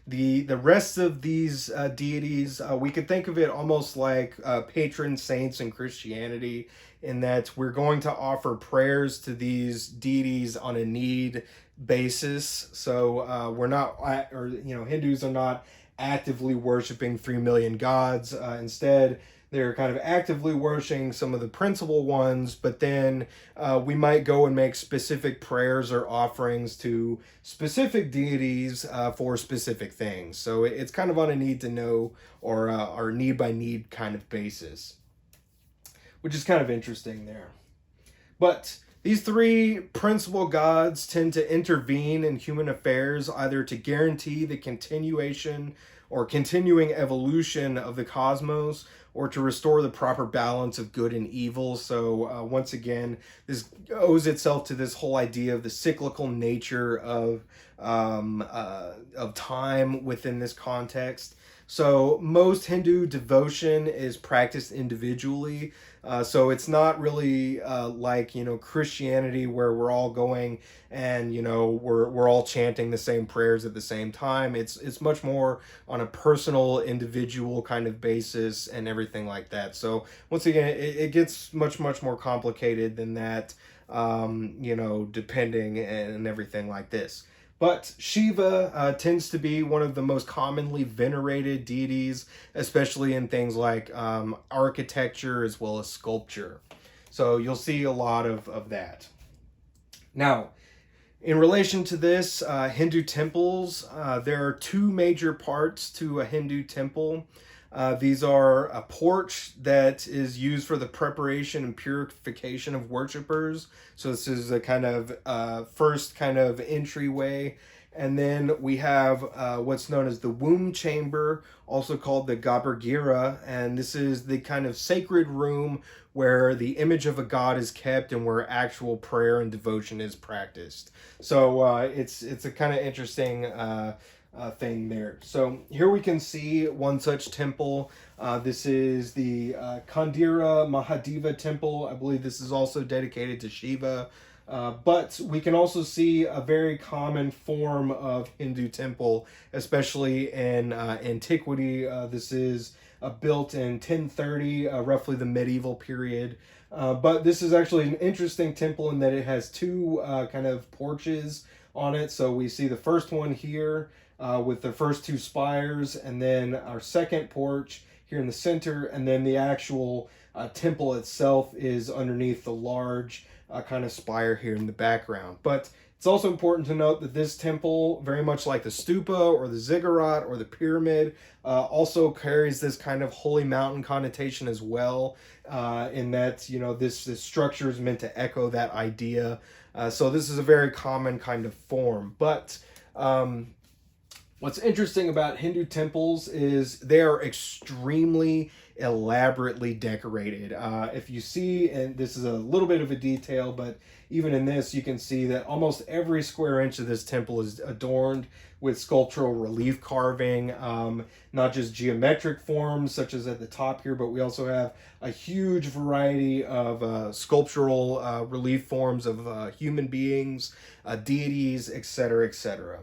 the rest of these deities, we could think of it almost like patron saints in Christianity, in that we're going to offer prayers to these deities on a need basis. So we're not, Hindus are not actively worshiping 3 million gods. Instead, they're kind of actively worshiping some of the principal ones, but then we might go and make specific prayers or offerings to specific deities for specific things. So it's kind of on a need to know or need by need kind of basis, which is kind of interesting there. But these three principal gods tend to intervene in human affairs, either to guarantee the continuation or continuing evolution of the cosmos, or to restore the proper balance of good and evil. So once again, this owes itself to this whole idea of the cyclical nature of time within this context. So most Hindu devotion is practiced individually. So it's not really like, Christianity, where we're all going and, we're all chanting the same prayers at the same time. It's much more on a personal, individual kind of basis and everything like that. So once again, it gets much, much more complicated than that, depending and everything like this. But Shiva tends to be one of the most commonly venerated deities, especially in things like architecture as well as sculpture. So you'll see a lot of that. Now, in relation to this, Hindu temples, there are two major parts to a Hindu temple. These are a porch that is used for the preparation and purification of worshipers. So this is a kind of first kind of entryway. And then we have what's known as the womb chamber, also called the Garbhagriha, and this is the kind of sacred room where the image of a god is kept and where actual prayer and devotion is practiced. So it's a kind of interesting thing there. So here we can see one such temple. This is the Kandira Mahadeva temple. I believe this is also dedicated to Shiva. But we can also see a very common form of Hindu temple, especially in antiquity. This is built in 1030, roughly the medieval period. But this is actually an interesting temple in that it has two kind of porches on it. So we see the first one here with the first two spires, and then our second porch here in the center, and then the actual temple itself is underneath the large kind of spire here in the background. But it's also important to note that this temple, very much like the stupa or the ziggurat or the pyramid, also carries this kind of holy mountain connotation as well, in that, you know, this structure is meant to echo that idea. So this is a very common kind of form. But what's interesting about Hindu temples is they are extremely elaborately decorated. If you see, and this is a little bit of a detail, but even in this, you can see that almost every square inch of this temple is adorned with sculptural relief carving, not just geometric forms such as at the top here, but we also have a huge variety of sculptural relief forms of human beings, deities, etc., etc.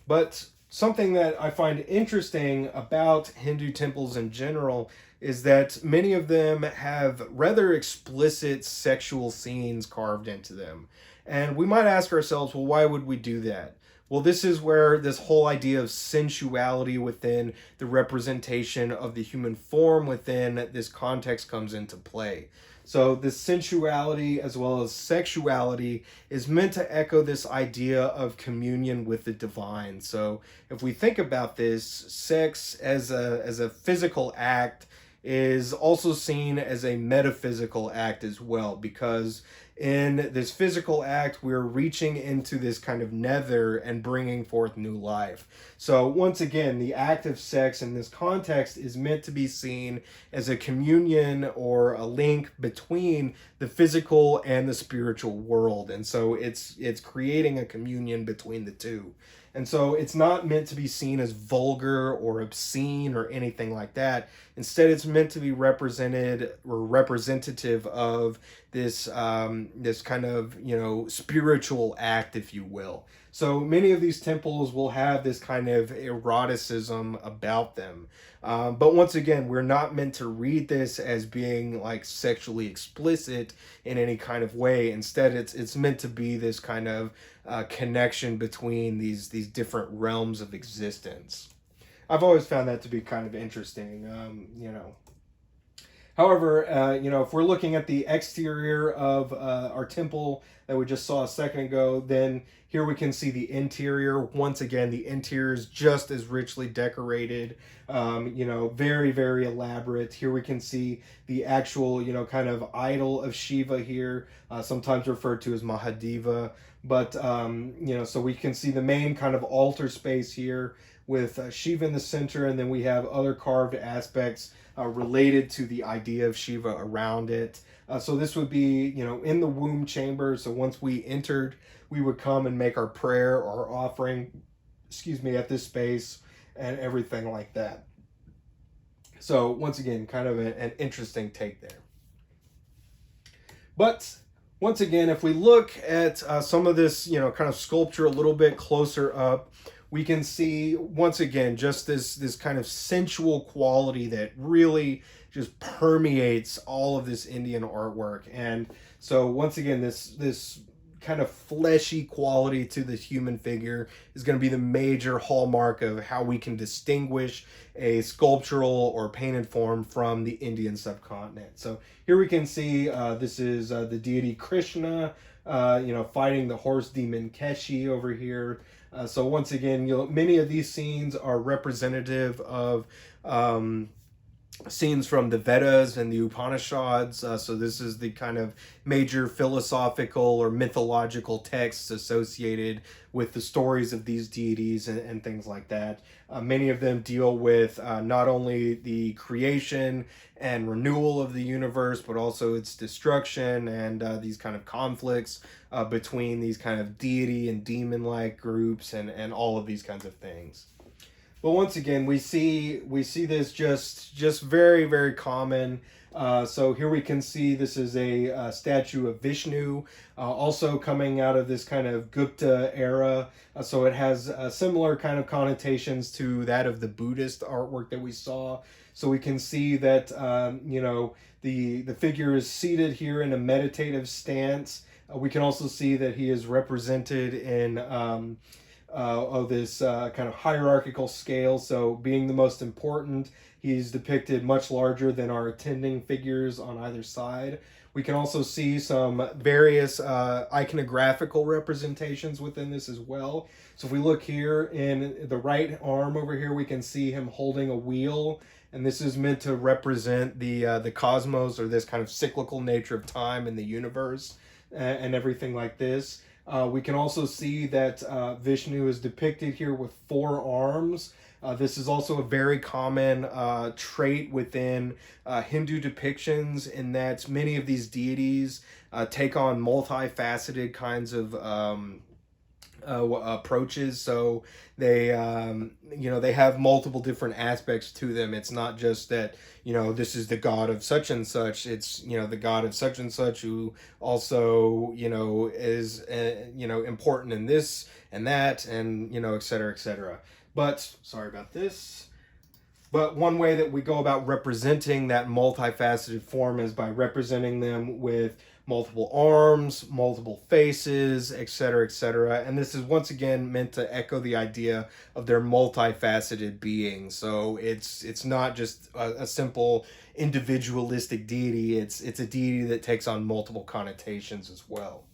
But something that I find interesting about Hindu temples in general is that many of them have rather explicit sexual scenes carved into them. And we might ask ourselves, well, why would we do that? Well, this is where this whole idea of sensuality within the representation of the human form within this context comes into play. So the sensuality as well as sexuality is meant to echo this idea of communion with the divine. So if we think about this, sex as a physical act is also seen as a metaphysical act as well, because in this physical act, we're reaching into this kind of nether and bringing forth new life. So once again, the act of sex in this context is meant to be seen as a communion or a link between the physical and the spiritual world. And so it's creating a communion between the two. And so it's not meant to be seen as vulgar or obscene or anything like that. Instead, it's meant to be represented or representative of this this kind of, you know, spiritual act, if you will. So many of these temples will have this kind of eroticism about them. But once again, we're not meant to read this as being like sexually explicit in any kind of way. Instead, it's meant to be this kind of connection between these different realms of existence. I've always found that to be kind of interesting, you know. However, you know, if we're looking at the exterior of our temple that we just saw a second ago, then here we can see the interior. Once again, the interior is just as richly decorated, you know, very, very elaborate. Here we can see the actual, you know, kind of idol of Shiva here, sometimes referred to as Mahadeva. But, you know, so we can see the main kind of altar space here with Shiva in the center, and then we have other carved aspects related to the idea of Shiva around it. So this would be, you know, in the womb chamber. So once we entered, we would come and make our prayer or offering, excuse me, at this space and everything like that. So once again, kind of an interesting take there. But once again, if we look at some of this, you know, kind of sculpture a little bit closer up, we can see once again just this kind of sensual quality that really just permeates all of this Indian artwork. And so once again, this kind of fleshy quality to the human figure is going to be the major hallmark of how we can distinguish a sculptural or painted form from the Indian subcontinent. So here we can see this is the deity Krishna, fighting the horse demon Keshi over here. So once again, many of these scenes are representative of scenes from the Vedas and the Upanishads. So this is the kind of major philosophical or mythological texts associated with the stories of these deities and things like that. Many of them deal with not only the creation and renewal of the universe, but also its destruction and these kind of conflicts between these kind of deity and demon-like groups and all of these kinds of things. But once again, we see this just very, very common. So here we can see this is a statue of Vishnu, also coming out of this kind of Gupta era. So it has similar kind of connotations to that of the Buddhist artwork that we saw. So we can see that the figure is seated here in a meditative stance. We can also see that he is represented in of this kind of hierarchical scale. So being the most important, he's depicted much larger than our attending figures on either side. We can also see some various iconographical representations within this as well. So if we look here in the right arm over here, we can see him holding a wheel. And this is meant to represent the cosmos, or this kind of cyclical nature of time in the universe and everything like this. We can also see that Vishnu is depicted here with 4 arms. This is also a very common trait within Hindu depictions, in that many of these deities take on multifaceted kinds of approaches. So they they have multiple different aspects to them. It's not just that this is the god of such and such. It's the god of such and such who also is important in this and that, and et cetera, et cetera. But sorry about this. But one way that we go about representing that multifaceted form is by representing them with multiple arms, multiple faces, etc., etc. And this is once again meant to echo the idea of their multifaceted being. So it's not just a simple individualistic deity. It's a deity that takes on multiple connotations as well.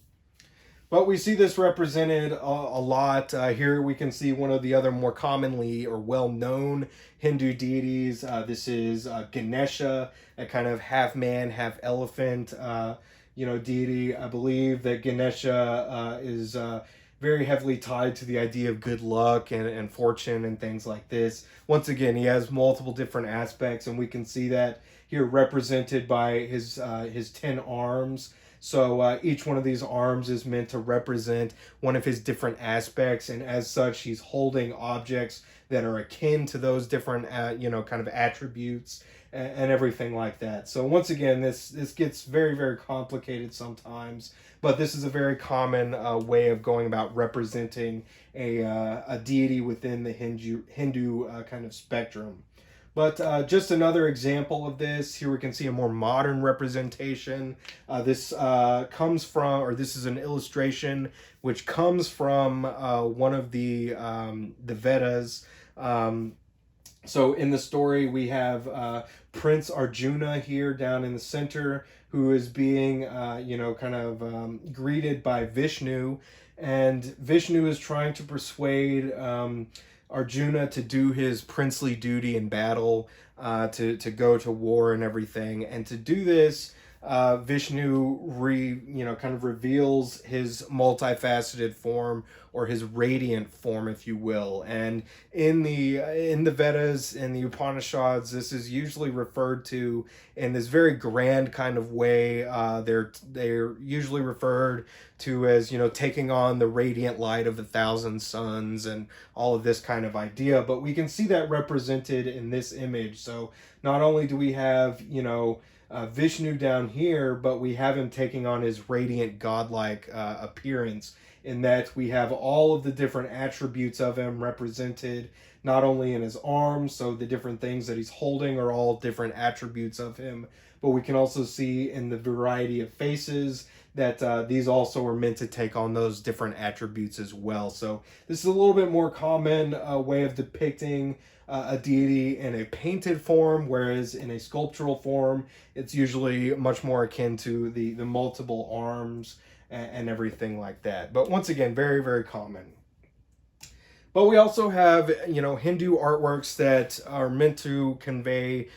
But we see this represented a lot. Here we can see one of the other more commonly or well-known Hindu deities. This is Ganesha, a kind of half man, half elephant deity. I believe that Ganesha is very heavily tied to the idea of good luck and fortune and things like this. Once again, he has multiple different aspects, and we can see that here represented by his 10 arms. So each one of these arms is meant to represent one of his different aspects, and as such, he's holding objects that are akin to those different, kind of attributes and everything like that. So once again, this gets very, very complicated sometimes, but this is a very common way of going about representing a deity within the Hindu kind of spectrum. But just another example of this, here we can see a more modern representation. This comes from, or this is an illustration which comes from one of the Vedas. So in the story, we have Prince Arjuna here down in the center, who is being, greeted by Vishnu. And Vishnu is trying to persuade Arjuna to do his princely duty in battle, to go to war and everything. And to do this, Vishnu kind of reveals his multifaceted form, or his radiant form, if you will. And in the Vedas and the Upanishads, this is usually referred to in this very grand kind of way. They're usually referred to as taking on the radiant light of 1,000 suns and all of this kind of idea. But we can see that represented in this image. So not only do we have Vishnu down here, but we have him taking on his radiant godlike appearance, in that we have all of the different attributes of him represented not only in his arms, so the different things that he's holding are all different attributes of him, but we can also see in the variety of faces that these also are meant to take on those different attributes as well. So this is a little bit more common way of depicting a deity in a painted form, whereas in a sculptural form, it's usually much more akin to the multiple arms and everything like that. But once again, very, very common. But we also have, Hindu artworks that are meant to convey,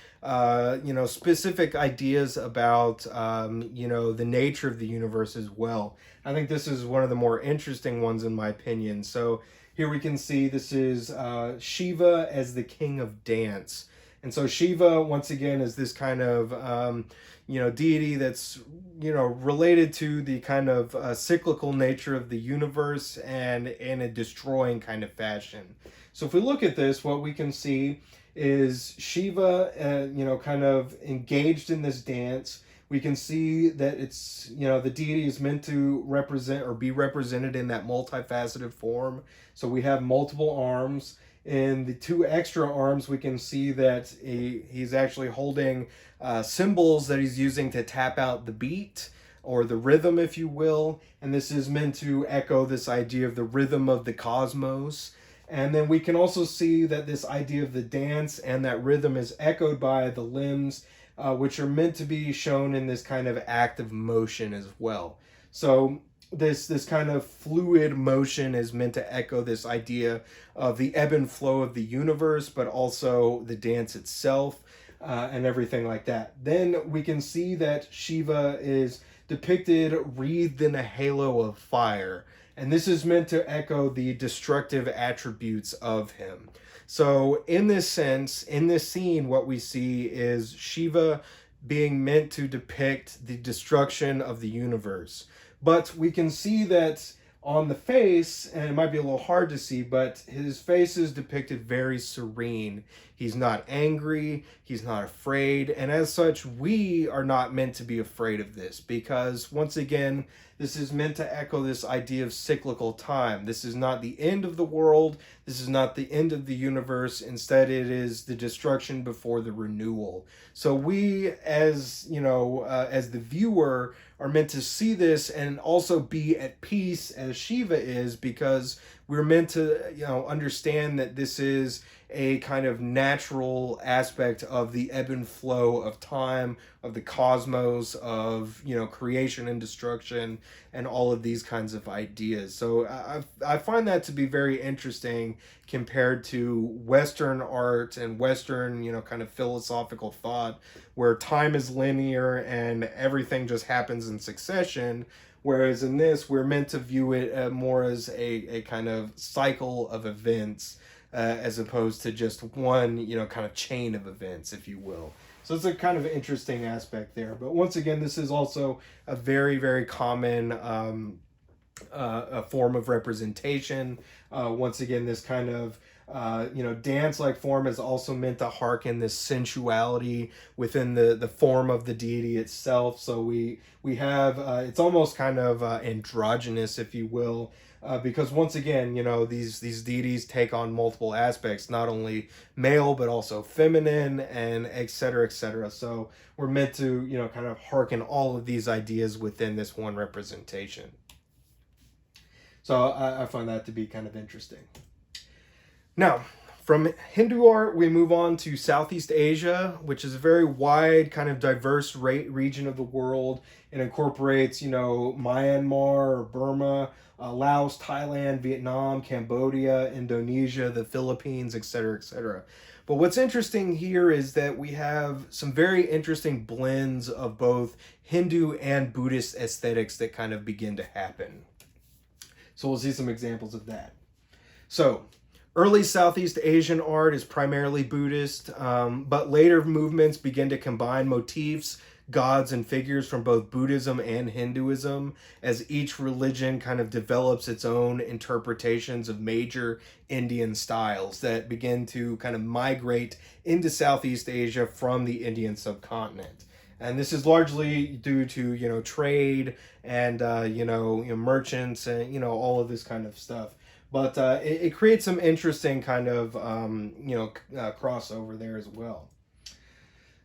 specific ideas about, the nature of the universe as well. I think this is one of the more interesting ones in my opinion. So here we can see this is Shiva as the king of dance. And so Shiva, once again, is this kind of, deity that's, related to the kind of cyclical nature of the universe and in a destroying kind of fashion. So if we look at this, what we can see is Shiva, kind of engaged in this dance. We can see that it's, the deity is meant to represent or be represented in that multifaceted form. So we have multiple arms. In the two extra arms, we can see that he's actually holding symbols that he's using to tap out the beat or the rhythm, if you will. And this is meant to echo this idea of the rhythm of the cosmos. And then we can also see that this idea of the dance and that rhythm is echoed by the limbs, which are meant to be shown in this kind of act of motion as well. So this kind of fluid motion is meant to echo this idea of the ebb and flow of the universe, but also the dance itself, and everything like that. Then we can see that Shiva is depicted wreathed in a halo of fire, and this is meant to echo the destructive attributes of him. So in this sense, in this scene, what we see is Shiva being meant to depict the destruction of the universe. But we can see that on the face, and it might be a little hard to see, but his face is depicted very serene. He's not angry, he's not afraid, and as such, we are not meant to be afraid of this because, once again, this is meant to echo this idea of cyclical time. This is not the end of the world, this is not the end of the universe, instead it is the destruction before the renewal. So we, as, as the viewer, are meant to see this and also be at peace as Shiva is, because we're meant to, understand that this is a kind of natural aspect of the ebb and flow of time, of the cosmos, of, creation and destruction, and all of these kinds of ideas. So I find that to be very interesting compared to Western art and Western, kind of philosophical thought, where time is linear and everything just happens in succession. Whereas in this, we're meant to view it more as a kind of cycle of events, as opposed to just one, kind of chain of events, if you will. So it's a kind of interesting aspect there. But once again, this is also a very, very common a form of representation. Once again, this kind of dance-like form is also meant to hearken this sensuality within the form of the deity itself. So we have it's almost kind of androgynous, if you will, because once again, these deities take on multiple aspects, not only male but also feminine, and et cetera, et cetera. So we're meant to kind of hearken all of these ideas within this one representation. So I find that to be kind of interesting. Now, from Hindu art, we move on to Southeast Asia, which is a very wide, kind of diverse region of the world. It incorporates, Myanmar or Burma, Laos, Thailand, Vietnam, Cambodia, Indonesia, the Philippines, etc., etc. But what's interesting here is that we have some very interesting blends of both Hindu and Buddhist aesthetics that kind of begin to happen. So we'll see some examples of that. So early Southeast Asian art is primarily Buddhist, but later movements begin to combine motifs, gods, and figures from both Buddhism and Hinduism, as each religion kind of develops its own interpretations of major Indian styles that begin to kind of migrate into Southeast Asia from the Indian subcontinent. And this is largely due to, trade and, merchants and, all of this kind of stuff. But it creates some interesting kind of, crossover there as well.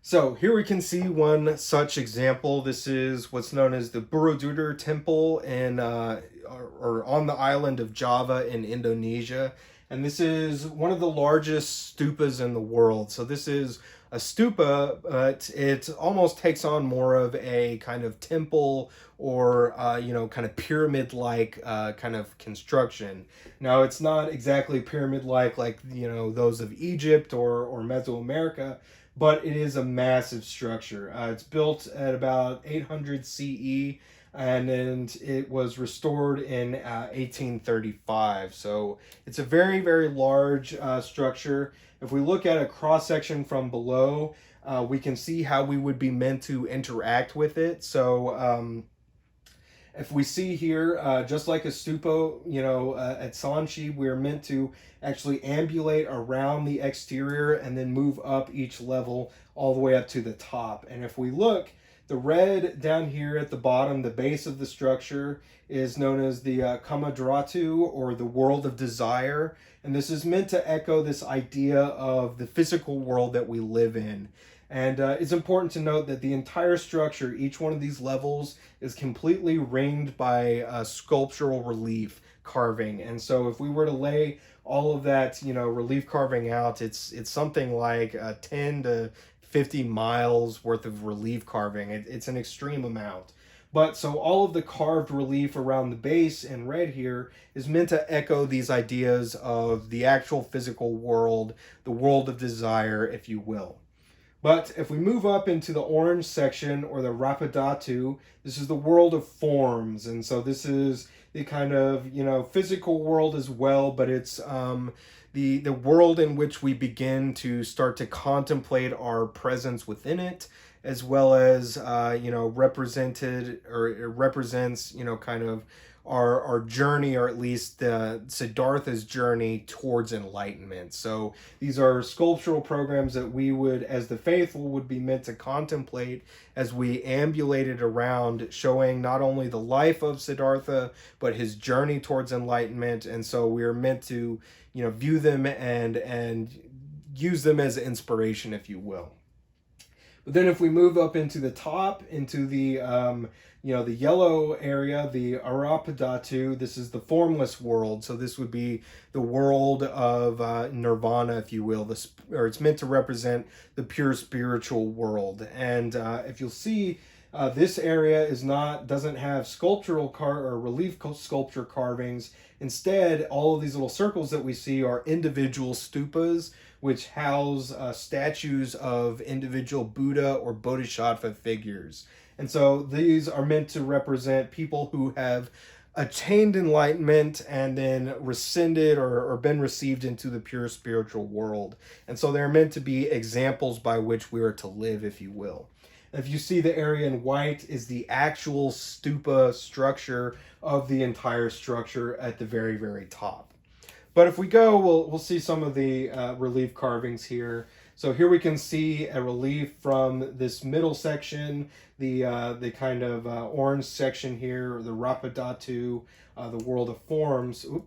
So here we can see one such example. This is what's known as the Borobudur Temple or on the island of Java in Indonesia. And this is one of the largest stupas in the world. So this is a stupa, but it almost takes on more of a kind of temple or, kind of pyramid-like kind of construction. Now, it's not exactly pyramid-like those of Egypt or Mesoamerica, but it is a massive structure. It's built at about 800 CE, and then it was restored in 1835. So it's a very, very large structure. If we look at a cross section from below, we can see how we would be meant to interact with it. So if we see here, just like a stupa, at Sanchi, we're meant to actually ambulate around the exterior and then move up each level all the way up to the top. And if we look, the red down here at the bottom, the base of the structure, is known as the Kamadratu, or the world of desire. And this is meant to echo this idea of the physical world that we live in. And it's important to note that the entire structure, each one of these levels, is completely ringed by sculptural relief carving. And so if we were to lay all of that, relief carving out, it's something like 10 to 50 miles worth of relief carving. It's an extreme amount. But so all of the carved relief around the base in red here is meant to echo these ideas of the actual physical world, the world of desire, if you will. But if we move up into the orange section, or the Rapadatu, this is the world of forms. And so this is the kind of, physical world as well, but it's the world in which we begin to start to contemplate our presence within it, as well as, represented, or it represents, kind of our journey, or at least Siddhartha's journey towards enlightenment. So these are sculptural programs that we would, as the faithful, would be meant to contemplate as we ambulated around, showing not only the life of Siddhartha, but his journey towards enlightenment. And so we are meant to, view them and use them as inspiration, if you will. But then if we move up into the top, into the yellow area, the Arapadatu, this is the formless world. So this would be the world of nirvana, if you will, or it's meant to represent the pure spiritual world. And if you'll see, this area doesn't have sculptural or relief sculpture carvings. Instead, all of these little circles that we see are individual stupas, which house statues of individual Buddha or Bodhisattva figures. And so these are meant to represent people who have attained enlightenment and then rescinded or been received into the pure spiritual world. And so they're meant to be examples by which we are to live, if you will. If you see, the area in white is the actual stupa structure of the entire structure at the very, very top. But if we go, we'll see some of the relief carvings here. So here we can see a relief from this middle section, the kind of orange section here, the Rapadatu, the world of forms. Oop.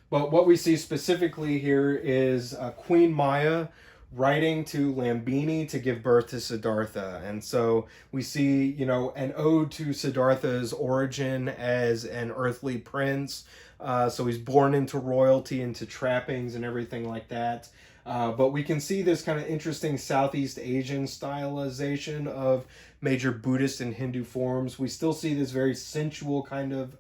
But what we see specifically here is Queen Maya writing to Lambini to give birth to Siddhartha. And so we see, an ode to Siddhartha's origin as an earthly prince. So he's born into royalty, into trappings and everything like that. But we can see this kind of interesting Southeast Asian stylization of major Buddhist and Hindu forms. We still see this very sensual kind of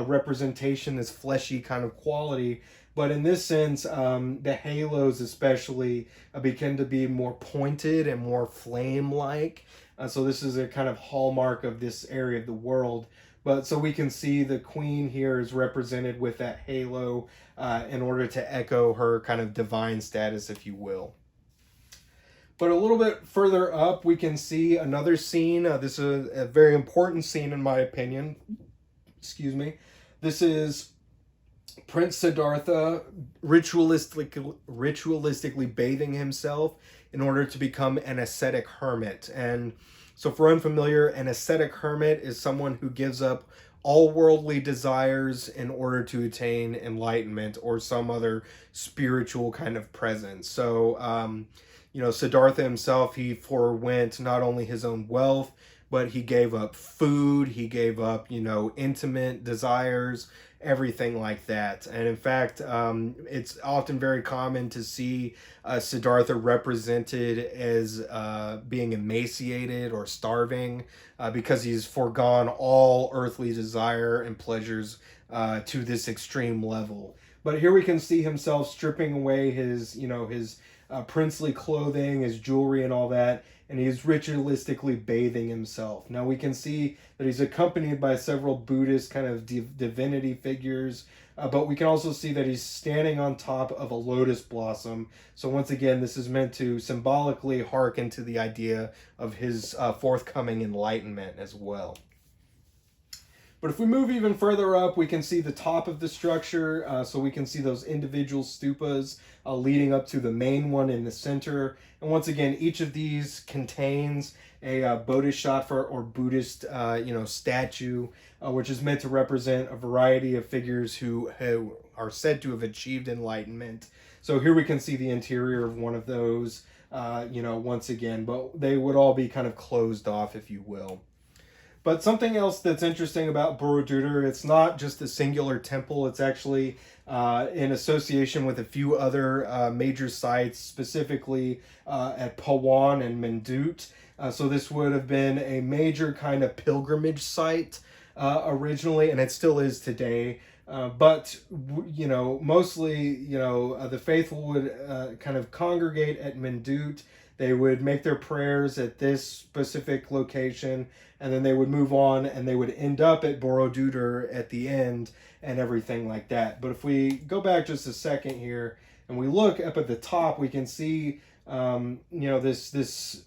representation, this fleshy kind of quality. But in this sense, the halos especially begin to be more pointed and more flame-like. So this is a kind of hallmark of this area of the world. But so we can see the queen here is represented with that halo in order to echo her kind of divine status, if you will. But a little bit further up, we can see another scene. This is a very important scene, in my opinion. Excuse me. This is Prince Siddhartha ritualistically bathing himself in order to become an ascetic hermit. And so for unfamiliar, an ascetic hermit is someone who gives up all worldly desires in order to attain enlightenment or some other spiritual kind of presence. So Siddhartha himself, he forewent not only his own wealth, but he gave up food, he gave up, intimate desires, everything like that. And in fact, it's often very common to see Siddhartha represented as being emaciated or starving because he's foregone all earthly desire and pleasures to this extreme level. But here we can see himself stripping away his princely clothing, his jewelry, and all that, and he's ritualistically bathing himself. Now we can see that he's accompanied by several Buddhist kind of divinity figures, but we can also see that he's standing on top of a lotus blossom. So once again, this is meant to symbolically hearken to the idea of his forthcoming enlightenment as well. But if we move even further up, we can see the top of the structure. So we can see those individual stupas leading up to the main one in the center. And once again, each of these contains a bodhisattva or Buddhist, statue, which is meant to represent a variety of figures who are said to have achieved enlightenment. So here we can see the interior of one of those, once again, but they would all be kind of closed off, if you will. But something else that's interesting about Borobudur, it's not just a singular temple. It's actually in association with a few other major sites, specifically at Pawan and Mendut. So this would have been a major kind of pilgrimage site originally, and it still is today. But mostly, the faithful would kind of congregate at Mendut. They would make their prayers at this specific location, and then they would move on, and they would end up at Borobudur at the end, and everything like that. But if we go back just a second here, and we look up at the top, we can see, this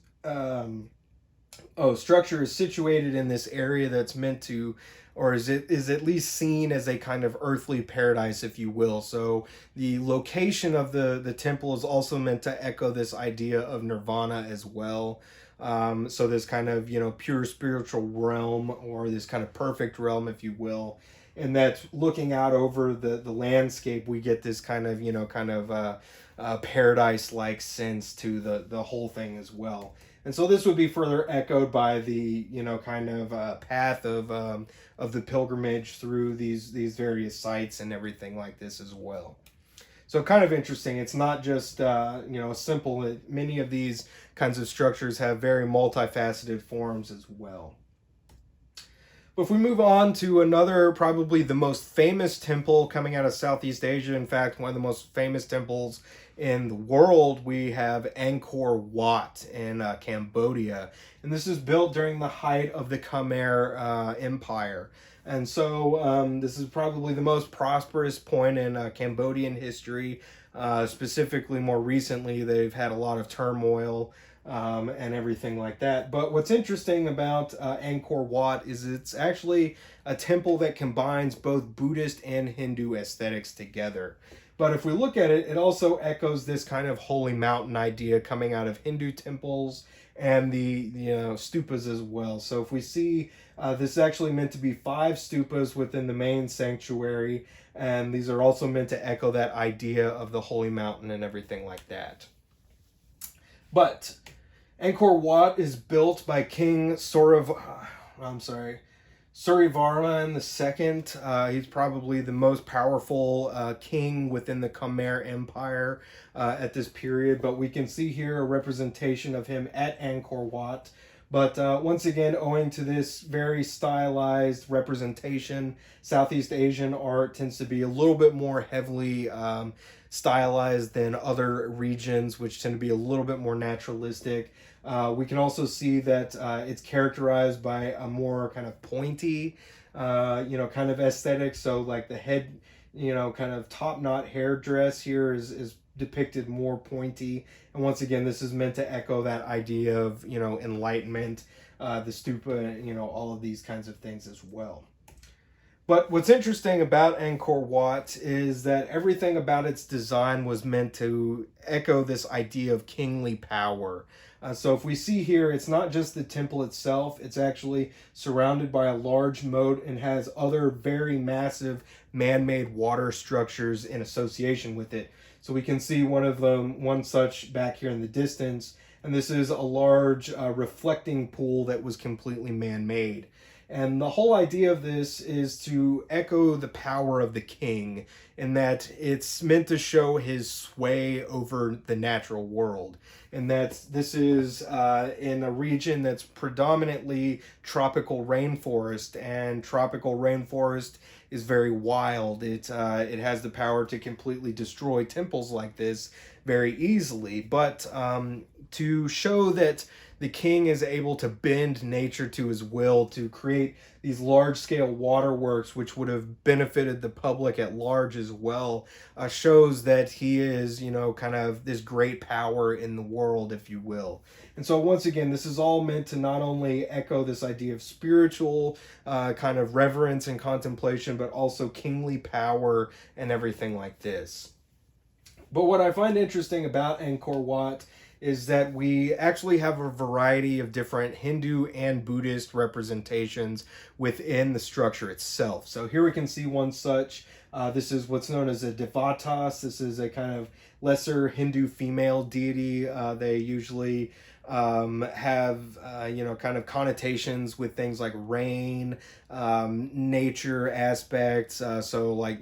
structure is situated in this area that's meant to, or is at least seen as a kind of earthly paradise, if you will. So the location of the temple is also meant to echo this idea of nirvana as well. So this kind of, pure spiritual realm, or this kind of perfect realm, if you will. And that looking out over the landscape, we get this kind of, paradise-like sense to the whole thing as well. And so this would be further echoed by the, path of the pilgrimage through these various sites and everything like this as well. So kind of interesting. It's not just, simple. Many of these kinds of structures have very multifaceted forms as well. But if we move on to another, probably the most famous temple coming out of Southeast Asia, in fact, one of the most famous temples in the world, we have Angkor Wat in Cambodia. And this is built during the height of the Khmer Empire. And so this is probably the most prosperous point in Cambodian history. Specifically, more recently, they've had a lot of turmoil and everything like that. But what's interesting about Angkor Wat is it's actually a temple that combines both Buddhist and Hindu aesthetics together. But if we look at it, it also echoes this kind of holy mountain idea coming out of Hindu temples and the stupas as well. So if we see this is actually meant to be 5 stupas within the main sanctuary, and these are also meant to echo that idea of the holy mountain and everything like that. But Angkor Wat is built by King Suryavarman II. He's probably the most powerful king within the Khmer Empire at this period, but we can see here a representation of him at Angkor Wat. But once again, owing to this very stylized representation, Southeast Asian art tends to be a little bit more heavily stylized than other regions, which tend to be a little bit more naturalistic. We can also see that it's characterized by a more kind of pointy, kind of aesthetic. So like the head, kind of top knot hair dress here is depicted more pointy. And once again, this is meant to echo that idea of, enlightenment, the stupa, all of these kinds of things as well. But what's interesting about Angkor Wat is that everything about its design was meant to echo this idea of kingly power. So if we see here, it's not just the temple itself, it's actually surrounded by a large moat and has other very massive man-made water structures in association with it. So we can see one of them, one such back here in the distance, and this is a large reflecting pool that was completely man-made. And the whole idea of this is to echo the power of the king, in that it's meant to show his sway over the natural world. And that this is in a region that's predominantly tropical rainforest, and tropical rainforest is very wild. It has the power to completely destroy temples like this very easily. But to show that the king is able to bend nature to his will to create these large scale waterworks, which would have benefited the public at large as well, shows that he is, kind of this great power in the world, if you will. And so, once again, this is all meant to not only echo this idea of spiritual kind of reverence and contemplation, but also kingly power and everything like this. But what I find interesting about Angkor Wat is that we actually have a variety of different Hindu and Buddhist representations within the structure itself. So here we can see one such. This is what's known as a Devatas. This is a kind of lesser Hindu female deity. They usually have kind of connotations with things like rain, nature aspects, so like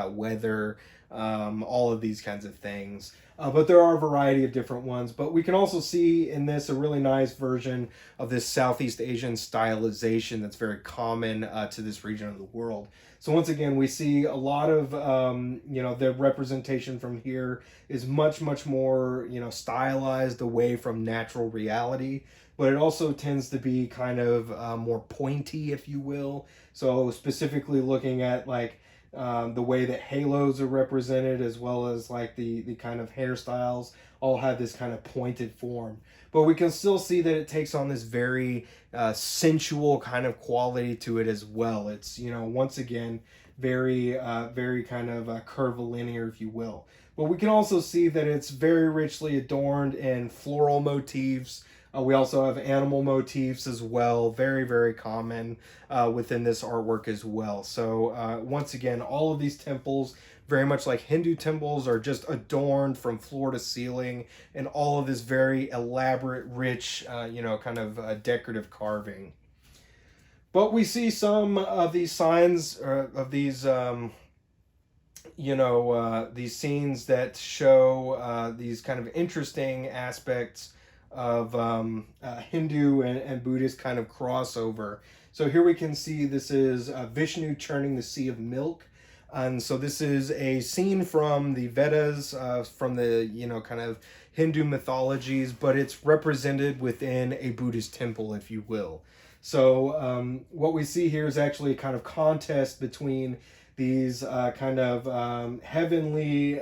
weather, all of these kinds of things. But there are a variety of different ones. But we can also see in this a really nice version of this Southeast Asian stylization that's very common to this region of the world. So once again, we see a lot of, the representation from here is much, much more, stylized away from natural reality. But it also tends to be kind of more pointy, if you will. So specifically looking at like the way that halos are represented, as well as like the kind of hairstyles, all have this kind of pointed form. But we can still see that it takes on this very sensual kind of quality to it as well. It's, once again, very kind of curvilinear, if you will. But we can also see that it's very richly adorned in floral motifs. We also have animal motifs as well, very, very common within this artwork as well. So once again, all of these temples, very much like Hindu temples, are just adorned from floor to ceiling, and all of this very elaborate, rich, kind of decorative carving. But we see some of these signs of these scenes that show these kind of interesting aspects of Hindu and Buddhist kind of crossover. So here we can see this is Vishnu churning the sea of milk. And so this is a scene from the Vedas, from the, kind of Hindu mythologies, but it's represented within a Buddhist temple, if you will. So what we see here is actually a kind of contest between these kind of heavenly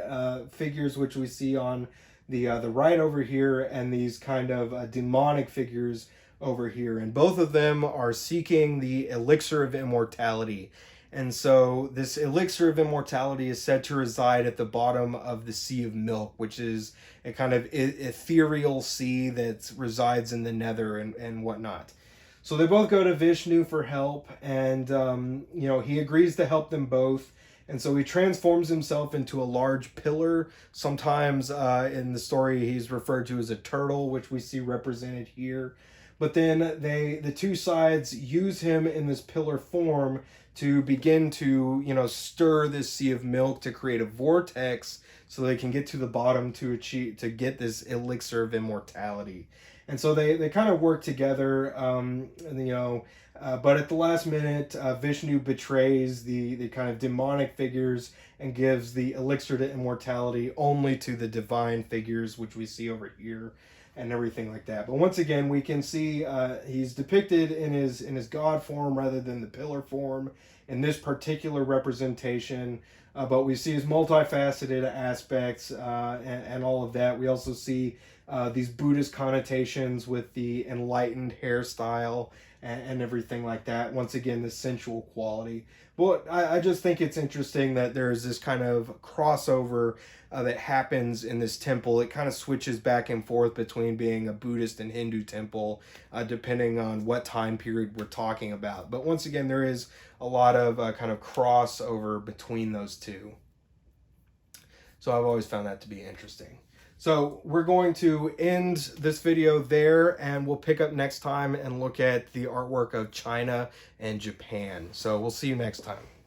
figures, which we see on the right over here, and these kind of demonic figures over here. And both of them are seeking the elixir of immortality. And so this elixir of immortality is said to reside at the bottom of the Sea of Milk, which is a kind of ethereal sea that resides in the nether and whatnot. So they both go to Vishnu for help, and he agrees to help them both. And so he transforms himself into a large pillar. Sometimes in the story he's referred to as a turtle, which we see represented here. But then the two sides use him in this pillar form to begin to, stir this sea of milk to create a vortex so they can get to the bottom to get this elixir of immortality. And so they kind of work together, but at the last minute, Vishnu betrays the kind of demonic figures and gives the elixir to immortality only to the divine figures, which we see over here and everything like that. But once again, we can see he's depicted in his god form rather than the pillar form in this particular representation. But we see his multifaceted aspects and all of that. We also see these Buddhist connotations with the enlightened hairstyle and everything like that. Once again, the sensual quality. But I just think it's interesting that there's this kind of crossover that happens in this temple. It kind of switches back and forth between being a Buddhist and Hindu temple, depending on what time period we're talking about. But once again, there is a lot of kind of crossover between those two. So I've always found that to be interesting. So we're going to end this video there, and we'll pick up next time and look at the artwork of China and Japan. So we'll see you next time.